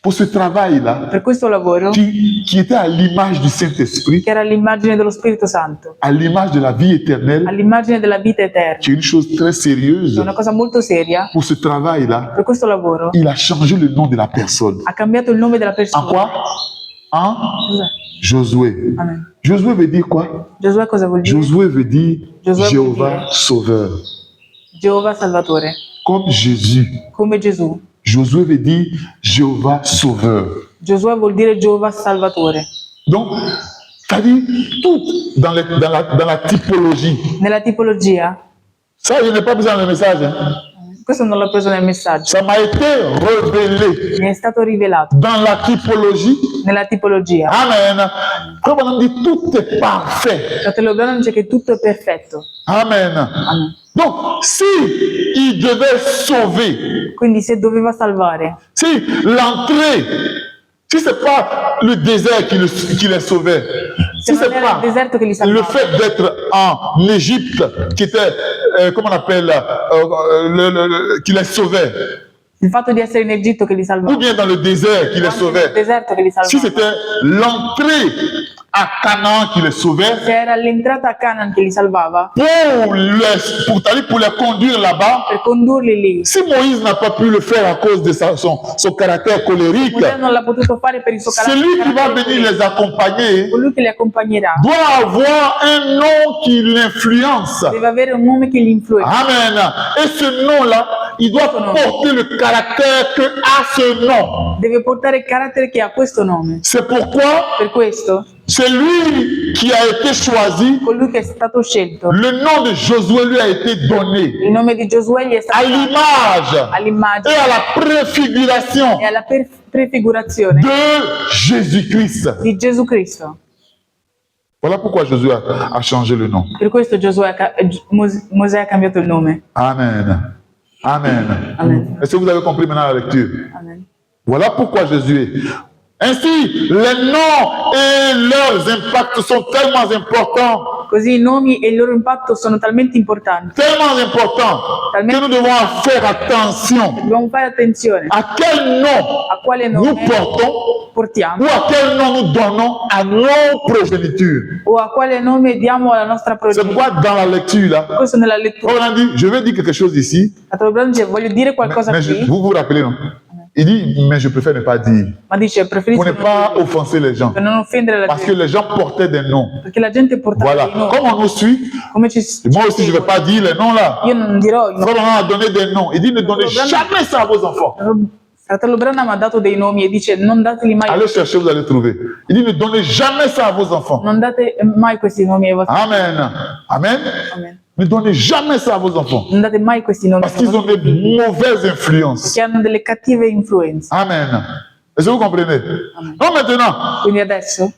Pour ce travail-là, Per questo lavoro, qui était à l'image du Saint-Esprit, che era l'immagine dello Spirito Santo, à l'image de la vie éternelle, all'immagine della vita eterna, qui est une chose très è sérieuse, una cosa molto seria. pour ce travail-là, Per questo lavoro il a changé le nom de la personne. ha cambiato il nome della En persona. quoi? En Cos'è? Josué. Amen. Josué veut dire quoi? Giosuè cosa vuol dire? Josué veut dire Josué veut Jéhovah dire- Sauveur. Geova Salvatore, Comme Jésus. come Gesù. Josué veut dire Jéhovah Sauveur. Giosuè vuol dire Geova Salvatore. Donc, c'est-à-dire tout dans la typologie. Nella tipologia, Ça, je n'ai pas besoin de message. Hein. questo non l'ho preso nel messaggio, Ça m'a été révélé mi è stato rivelato dans la typologie. nella tipologia. Amen. Comme on dit, tout est parfait. Fratello Branham dice che tutto è perfetto. Amen. Amen. Donc, si il devait sauver, Quindi se doveva salvare, si l'entrée, si c'est pas le désert qui les sauvait, se si c'est non era il pas deserto che li le salvava, fait d'être en Égypte qui était, comment on appelle, qui les sauvait, il fatto di essere in Egitto che li ou salvava, bien dans le désert qui les o anche nel sauvait, deserto che li si salvava, c'était l'entrée à Canaan qui les sauvait, se era l'entrata a Canaan che li salvava, pour les conduire là-bas, per condurli lì. si Moïse n'a pas pu le faire à cause de son caractère colérique, Mosè non l'ha potuto fare per il suo carattere. celui qui va venir les accompagner Colui che li accompagnerà doit avoir un nom qui l'influence. deve avere un nome che li influenza. Amen. Et ce nom-là, il doit porter le caractère que a ce nom. Deve portare il carattere che ha questo nome. C'est pourquoi Per questo, c'est lui qui a été choisi. colui che è stato scelto, Le nom de Josué lui a été donné il nome di Giosuè gli è à stato dato l'image et all'immagine à la préfiguration e alla prefigurazione de Jésus-Christ. di Gesù Cristo. Voilà pourquoi Josué a changé le nom. Per questo Mosè ha cambiato il nome. Amen. Amen. Amen. Est-ce que vous avez compris maintenant la lecture? Amen. Voilà pourquoi Jésus est. Ainsi, les noms et leurs impacts sont tellement importants, Così i nomi e il loro impatto sono talmente importanti. tellement importants, que nous devons faire attention Dobbiamo fare attenzione à quel nom a quale nous nome portons portiamo ou à quel nom nous donnons à nos progénitures. o a quale nome diamo alla nostra C'est progenie. pourquoi dans la lecture, là, Questo nella lettura. on a dit, je vais dire quelque chose ici, Fratello Branham dice, voglio dire qualcosa mais qui, vous vous rappelez, non? Il dit, mais je préfère ne pas dire, ma dice preferisco pour ne pas offenser les gens, per non offendere la parce que gente, les gens portaient des noms. perché la gente portava Voilà, dei nomi. comme on nous suit, Come ci moi aussi je ne vais pas dire les noms là. Io non dirò i nomi. Frère Branham a donné des noms. Il dit ne donnez jamais ça à vos enfants. Fratello Branham ha dato dei nomi e dice non dateli mai, Allez chercher, vous allez trouver. Il dit ne donnez jamais ça à vos enfants. non date mai questi nomi ai vostri. Amen. Amen. Amen. Ne donnez jamais ça à vos enfants. Non date mai questi nomi Parce ai qu'ils ont vostri des figli, mauvaises influences. che hanno delle cattive influenze. Amen. Est-ce que vous comprenez? Donc maintenant, Quindi adesso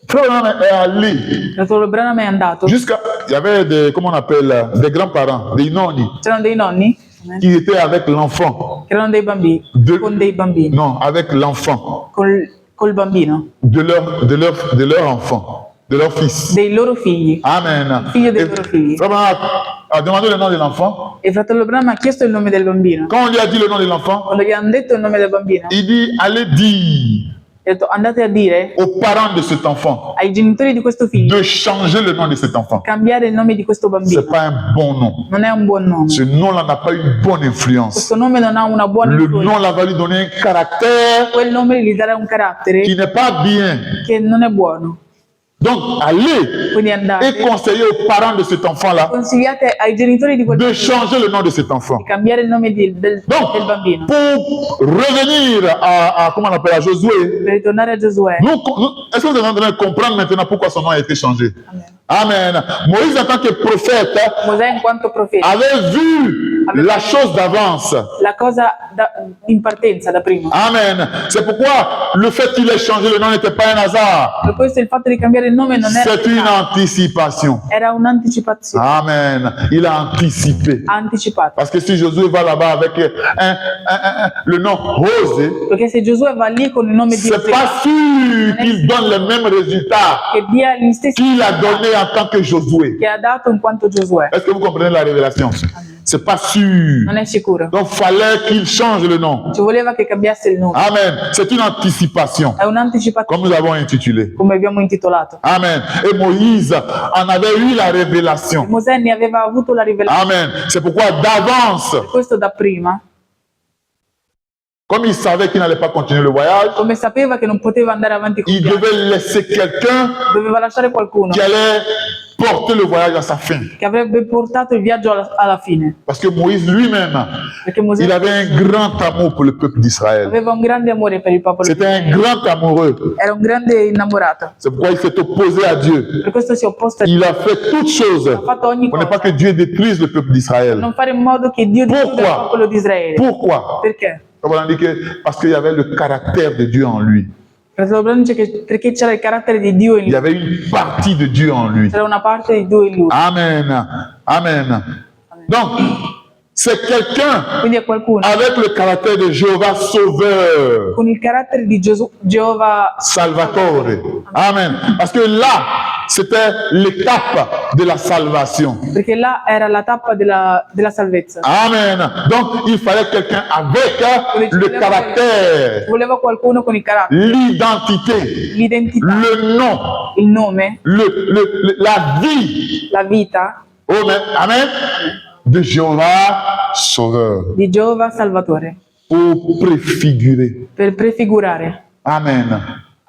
Frère Branham est allé Fratello Branham è andato. jusqu'à... Il y avait des, comment on appelle, des grands-parents, des nonni, C'erano dei nonni qui étaient avec l'enfant. che erano dei bambini, con dei bambini, Non, avec l'enfant col bambino, de leur enfant, de leur fils. dei loro figli. Amen. Figlio dei loro figli. Frère Branham a demandé le nom de l'enfant. E fratello Branham ha chiesto il nome del bambino. Quand on lui a dit le nom de l'enfant, Quando gli hanno detto il nome del bambino, il dit, allez dire ha detto andate a dire aux parents de cet enfant ai genitori di questo figlio de changer le nom de cet enfant. cambiare il nome di questo bambino. C'est pas un bon nom. Non è un buon nome. Ce nom-là n'a pas une bonne influence. Questo nome non ha una buona Le influenza. nom là va lui donner un caractère Quel nome gli darà un carattere qui n'est pas bien. che non è buono. Donc, allez Quindi et andate, conseillez aux parents de cet enfant-là consigliate ai genitori di quel de bambino changer le nom de cet enfant. di cambiare il nome del Donc, bambino. pour revenir à comment on appelle, à Josué, Per ritornare a Giosuè. est-ce que vous êtes en train de comprendre maintenant pourquoi son nom a été changé? Amen. Amen. Moïse, en tant que prophète, Mosè in quanto profeta avait vu la chose d'avance. la cosa in partenza da prima. Amen. C'est pourquoi le fait qu'il ait changé le nom n'était pas un hasard. Per questo il fatto di cambiare il nome non era C'est une peccato, anticipation. era un'anticipazione. Amen. Il a anticipé. Ha anticipato. Parce que si Josué va là-bas avec le nom José, Perché se Giosuè va lì con il nome di c'est pas sûr qu'il donne les mêmes résultats che dia gli stessi qu'il a donné en tant que Josué. che ha dato in quanto Giosuè, Est-ce que vous comprenez la révélation? C'est pas sûr. non è sicuro. Donc, fallait qu'il change le nom. Ci voleva che cambiasse il nome. Amen. C'est une anticipation, È un'anticipazione, comme nous avons intitulé. come abbiamo intitolato. Amen. Et Moïse en avait eu la révélation. Mosè ne aveva avuto la rivelazione. Amen. C'est pourquoi d'avance, Questo da prima, comme il savait qu'il n'allait pas continuer le voyage, come sapeva che non poteva andare avanti con il il viaggio, devait laisser quelqu'un doveva lasciare qualcuno qui allait porter le voyage à sa fin. che avrebbe portato il viaggio alla fine. Parce que Moïse lui-même, Perché Mosè il avait un grand amour pour le peuple d'Israël. aveva un grande amore per il popolo. C'était un grand amoureux. Era un grande innamorato. C'est pourquoi il s'est opposé à Dieu. Per questo si è opposto a Dio. Il a fait toutes choses Ha fatto ogni pour ne cosa pas que Dieu détruise le peuple d'Israël. non fare in modo che Dio distrugga il popolo di Israele. Pourquoi? Perché? Comme on a dit que parce qu'il y avait le caractère de Dieu en lui. Fratello Branham dice che perché c'era il carattere di Dio in Il y lui, avait une partie de Dieu en lui. c'era una parte di Dio in lui. Amen. Amen. Donc, c'est quelqu'un Quindi è qualcuno avec le caractère de Jéhovah Sauveur, con il carattere di Geova Salvatore. Amen. Parce que là, c'était l'étape de la salvation. perché là era la tappa della salvezza. Amen. Donc, il fallait quelqu'un avec le caractère, Ci voleva qualcuno con il carattere, l'identité, l'identità, le nom, il nome, la vie. la vita Oh, mais, amen. De Jéhovah Sauveur. di Geova Salvatore, Pour préfigurer. per prefigurare Amen.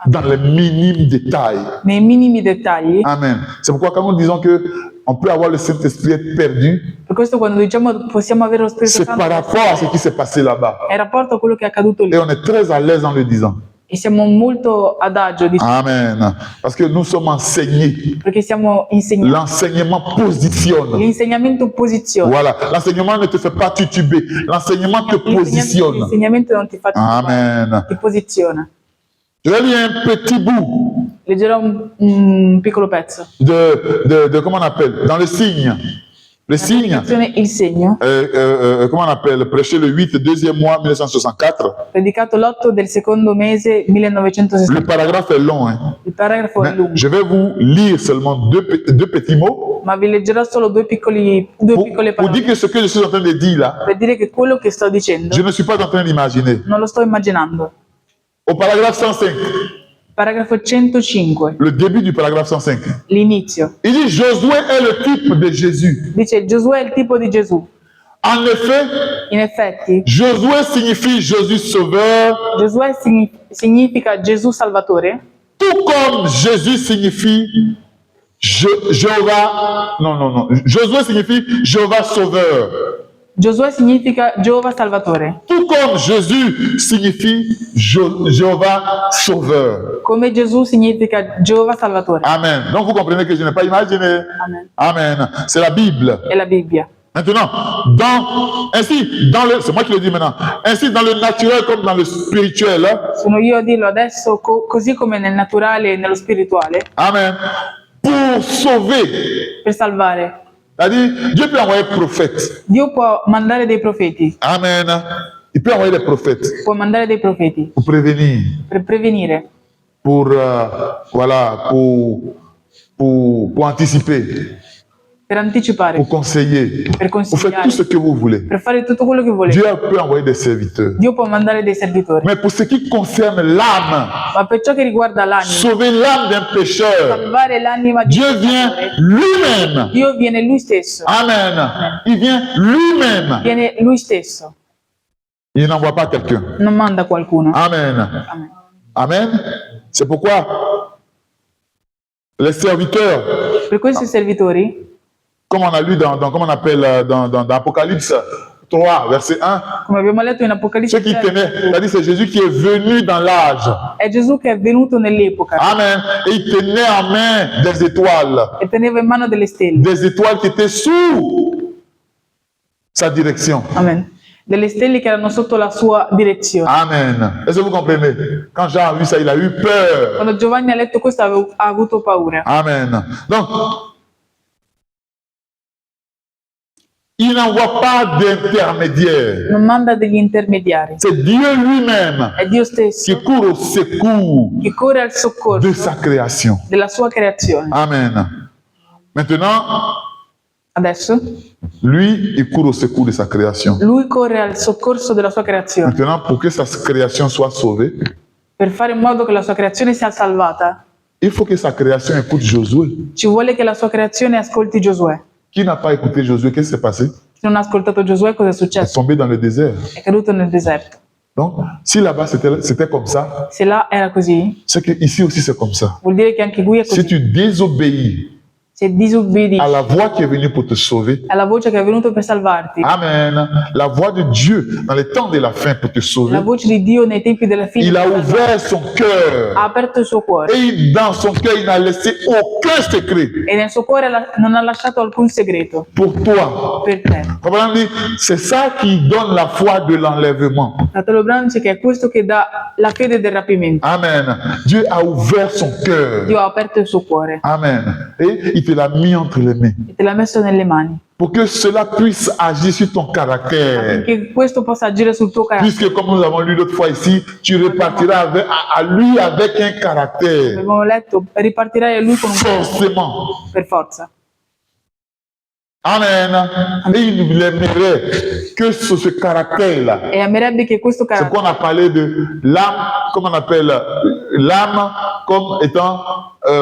Dans les minimes détails. nei minimi dettagli. Amen. C'est pourquoi quand nous disons que on peut avoir le Saint-Esprit être perdu, Per questo quando diciamo possiamo avere lo Spirito c'est Santo par rapport à ce qui s'est passé là-bas. è in rapporto a quello che è accaduto lì. Et on est très à l'aise en le disant. E siamo molto adagio Amen. Parce que nous sommes enseignés. perché siamo insegnati. L'enseignement positionne. L'insegnamento posiziona. Voilà. L'enseignement ne te fait pas tituber. L'enseignement te positionne. L'insegnamento non ti fa Amen. ti posiziona. Je vais lire un petit bout Leggerò un piccolo pezzo. comment on appelle? Dans le signe. Le signe. Predicazione Il Segno, Comment on appelle? Prêché le 8, deuxième mois 1964. predicato l'8 del secondo mese Le 1960. paragraphe est long, hein? Il paragrafo è Mais lungo, je vais vous lire seulement deux petits mots ma vi leggerò solo due piccole pour dire parole que ce que je suis en train de dire là, per dire che quello che sto dicendo je ne suis pas en train d'imaginer. non lo sto immaginando. Au paragraphe 105, Paragrafo 105, le début du paragraphe 105, l'inizio. il dit Josué est le type de Jésus. Dice Giosuè è il tipo di Gesù. En effet, In effetti, Josué signifie Jésus sauveur, Giosuè significa Gesù Salvatore, tout comme Jésus signifie Jéhovah. Non. Josué signifie Jéhovah sauveur. Giosuè significa Geova Salvatore, Tout comme Jésus signifie Jéhovah sauveur. come Gesù significa Geova Salvatore. Amen. Donc vous comprenez que je n'ai pas imaginé. Amen. Amen. C'est la Bible. È la Bibbia. Maintenant, c'est moi qui le dis maintenant, ainsi dans le naturel comme dans le spirituel, Sono io a dirlo adesso, così come nel naturale e nello spirituale, amen, pour sauver. per salvare. C'est-à-dire, Dieu peut envoyer prophètes. Dio può mandare dei profeti, Amen. Il peut envoyer des prophètes può mandare dei profeti pour prévenir, per prevenire, pour, pour anticiper, per anticipare, pour conseiller, per pour faire consigliare, tout ce que vous voulez. per fare tutto quello che volete. Dieu peut envoyer des serviteurs. Dio può mandare dei servitori. Mais pour ce qui concerne l'âme, Ma per ciò che riguarda l'anima, sauver l'âme d'un pécheur, salvare l'anima di Dieu un vient peccatore, lui-même. Dio viene lui stesso. Amen. Il vient lui-même. Viene lui stesso, Il n'envoie pas quelqu'un. non manda qualcuno. Amen. Amen. Amen. C'est pourquoi les serviteurs, Per questi servitori, comme on a lu comment on appelle dans Apocalypse 3, verset 1, come abbiamo letto in Apocalisse ceux qui 3, tenaient, c'est-à-dire c'est Jésus qui est venu dans l'âge. è Gesù che è venuto nell'epoca Amen. Et il tenait en main des étoiles. e teneva in mano delle stelle. Des étoiles qui étaient sous sa direction. Amen. Delle stelle che erano sotto la sua direzione. Amen. Est-ce que vous comprenez? Quand Jean a vu ça, il a eu peur. Quando Giovanni ha letto questo ha avuto paura. Amen. Donc, il n'envoie pas d'intermédiaire. Non manda degli intermediari. C'est Dieu lui-même È Dio stesso qui court au secours che corre al de soccorso sa création. della sua creazione. Amen. Maintenant, Adesso lui, il court au secours de sa création. lui corre al soccorso della sua creazione. Maintenant, pour que sa création soit sauvée, Per fare in modo che la sua creazione sia salvata, il faut que sa création écoute Josué. ci vuole che la sua creazione ascolti Giosuè. Qui n'a pas écouté Josué? Qu'est-ce qui s'est passé? Chi non ha ascoltato Giosuè, cosa è Il est successo? tombé dans le désert. È caduto nel deserto. Donc, si là-bas c'était comme ça, Se là era così, c'est que ici aussi c'est comme ça. vuol dire che anche qui è Si così. tu désobéis Se disobbedi à la voix qui est venue pour te sauver, alla voce che è venuta per salvarti, amen, la voix de Dieu dans les temps de la fin pour te sauver, la voce di Dio nei tempi della fine il a per salvarti, ouvert son ha cœur aperto il suo cuore et dans son cœur, il n'a laissé aucun secret e nel suo cuore non ha lasciato alcun segreto pour toi. per te. Comprenez? C'est ça qui donne la foi de l'enlèvement. Fratello Branco dice che è questo che dà la fede del rapimento. Amen. Dieu a ouvert son cœur. Dio ha aperto il suo cuore Amen. Et il te l'a mis entre les mains e te l'ha messo nelle mani, pour que cela puisse agir sur ton caractère. che questo possa agire sul tuo carattere. Puisque, comme nous avons lu l'autre fois ici, tu repartiras à lui avec un caractère. Abbiamo letto, ripartirai a lui con un Forcément. per forza. Amen. Et il aimerait que ce caractère-là, E amerebbe che questo ce carattere, qu'on a parlé de l'âme, comment on appelle l'âme comme étant,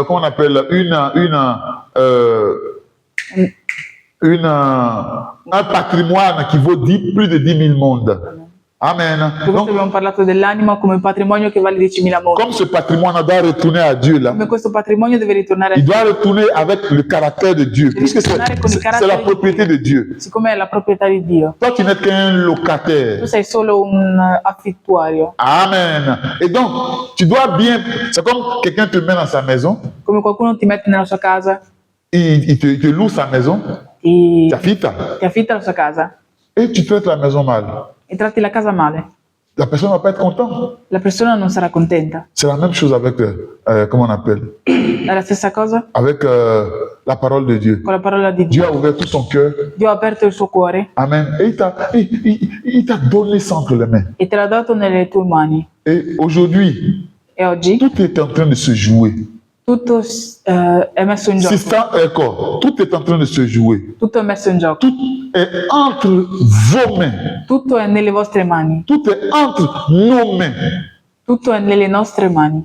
comment on appelle un patrimoine qui vaut plus de 10 000 mondes. Amen. per questo Donc, abbiamo parlato dell'anima come patrimonio che vale 10.000 mondi. comme ce patrimoine doit retourner à Dieu là, Come questo patrimonio deve ritornare a il Dio, doit retourner avec le caractère de Dieu, puisque c'est la propriété de Dieu. siccome è la proprietà di Dio. Toi, tu n'es qu'un Tu locataire. sei solo un affittuario. Amen. Et donc, tu dois bien... C'est comme quelqu'un te met dans sa maison, Come qualcuno ti mette nella sua casa, il te loue sa maison, ti tu affitta, affitta la sua casa et tu traites la maison mal. e tratti la casa male. La personne ne va pas être contente. La persona non sarà contenta. C'est la même chose avec, comment on appelle, È la stessa cosa avec la parole de Dieu. con la parola di Dio. Dieu a ouvert tout son cœur. Dio ha aperto il suo cuore Amen. Et il t'a donné ça entre les mains. e te l'ha dato nelle tue mani. Et aujourd'hui, E oggi tout est en train de se jouer. tutto è messo in C'est gioco. ça encore. Tout est en train de se jouer. Tutto è messo in gioco. Tout est entre vos mains. Tutto è nelle vostre mani. Tout est entre nos mains. Tutto è nelle nostre mani.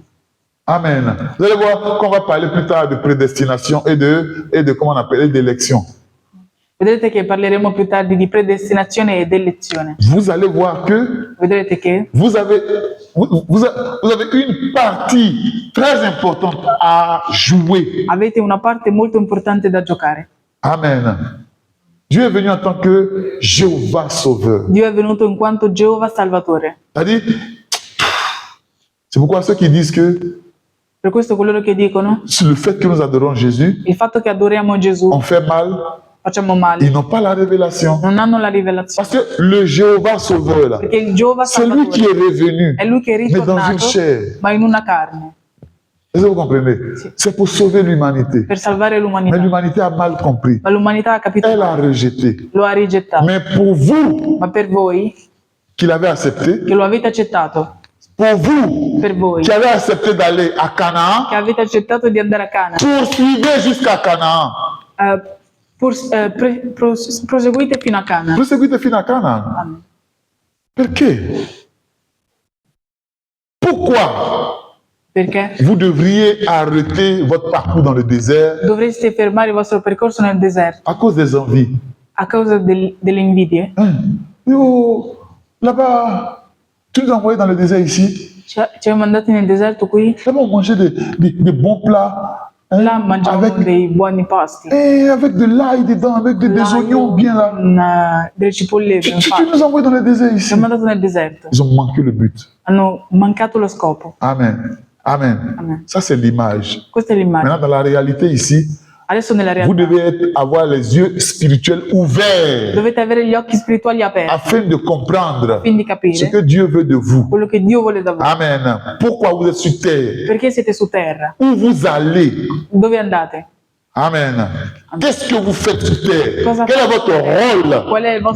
Amen. Vous allez voir qu'on va parler plus tard de prédestination et de comment on appelle, et d'élection. Vedrete che parleremo più tardi di predestinazione ed elezione. Vous allez voir que Vedrete che vous avez une partie très importante à jouer. avete una parte molto importante da giocare. Amen. Dieu est venu en tant que Jéhovah Sauveur. Dio è venuto in quanto Geova Salvatore. C'est-à-dire, c'est pourquoi ceux qui disent que Per questo coloro che dicono le fait que nous adorons Jésus, il fatto che adoriamo Gesù on fait mal facciamo male. Ils n'ont pas la révélation. Non hanno la rivelazione. Parce que le Jéhovah Sauveur, là, Perché il Giova c'est lui qui Salvatore est revenu, è lui che è mais dans une ritornato, chair. ma in una carne, Est-ce que vous comprenez? C'est pour sauver l'humanité. per salvare Mais l'umanità. l'humanité a mal compris. Ma l'umanità ha capito Elle a male, rejeté. lo ha rigettato. Mais pour vous Ma per voi, qui l'avez accepté, che lo avete accettato, pour vous per voi, qui avez accepté d'aller à Canaan, che avete accettato di andare a Cana, poursuivez jusqu'à Canaan. proseguite fino a Cana. Proseguite fino a Canaan. Amen. Perché? Pourquoi Perché vous devriez arrêter votre parcours dans le désert dovreste fermare il vostro percorso nel deserto à cause des envies? a causa delle invidie? Yo, là-bas, tu nous as envoyés dans le désert ici. Ci hai mandati nel deserto qui? Là-bas, on mangeait des bons plats. Là mangiamo dei buoni pasti. Avec de l'ail dedans, avec des oignons bien là. Con delle cipolle ben Tu fatte. nous as envoyés dans le désert Ci ici. hai mandato nel deserto. Ils ont manqué le but. Hanno mancato lo scopo. Amen. Amen. Amen. Ça, c'est l'image. Questa è l'immagine. Maintenant, dans la réalité ici, Adesso nella vous realtà devez avoir les yeux spirituels ouverts dovete avere gli occhi spirituali aperti, afin de comprendre quindi ce capire que Dieu veut de vous. quello che Dio vuole da voi. Amen. Pourquoi vous êtes sur terre? Perché siete su terra? Où vous allez? Dove andate? Amen. Qu'est-ce que vous faites sur terre? Cosa Quel est votre rôle? Qual è il vostro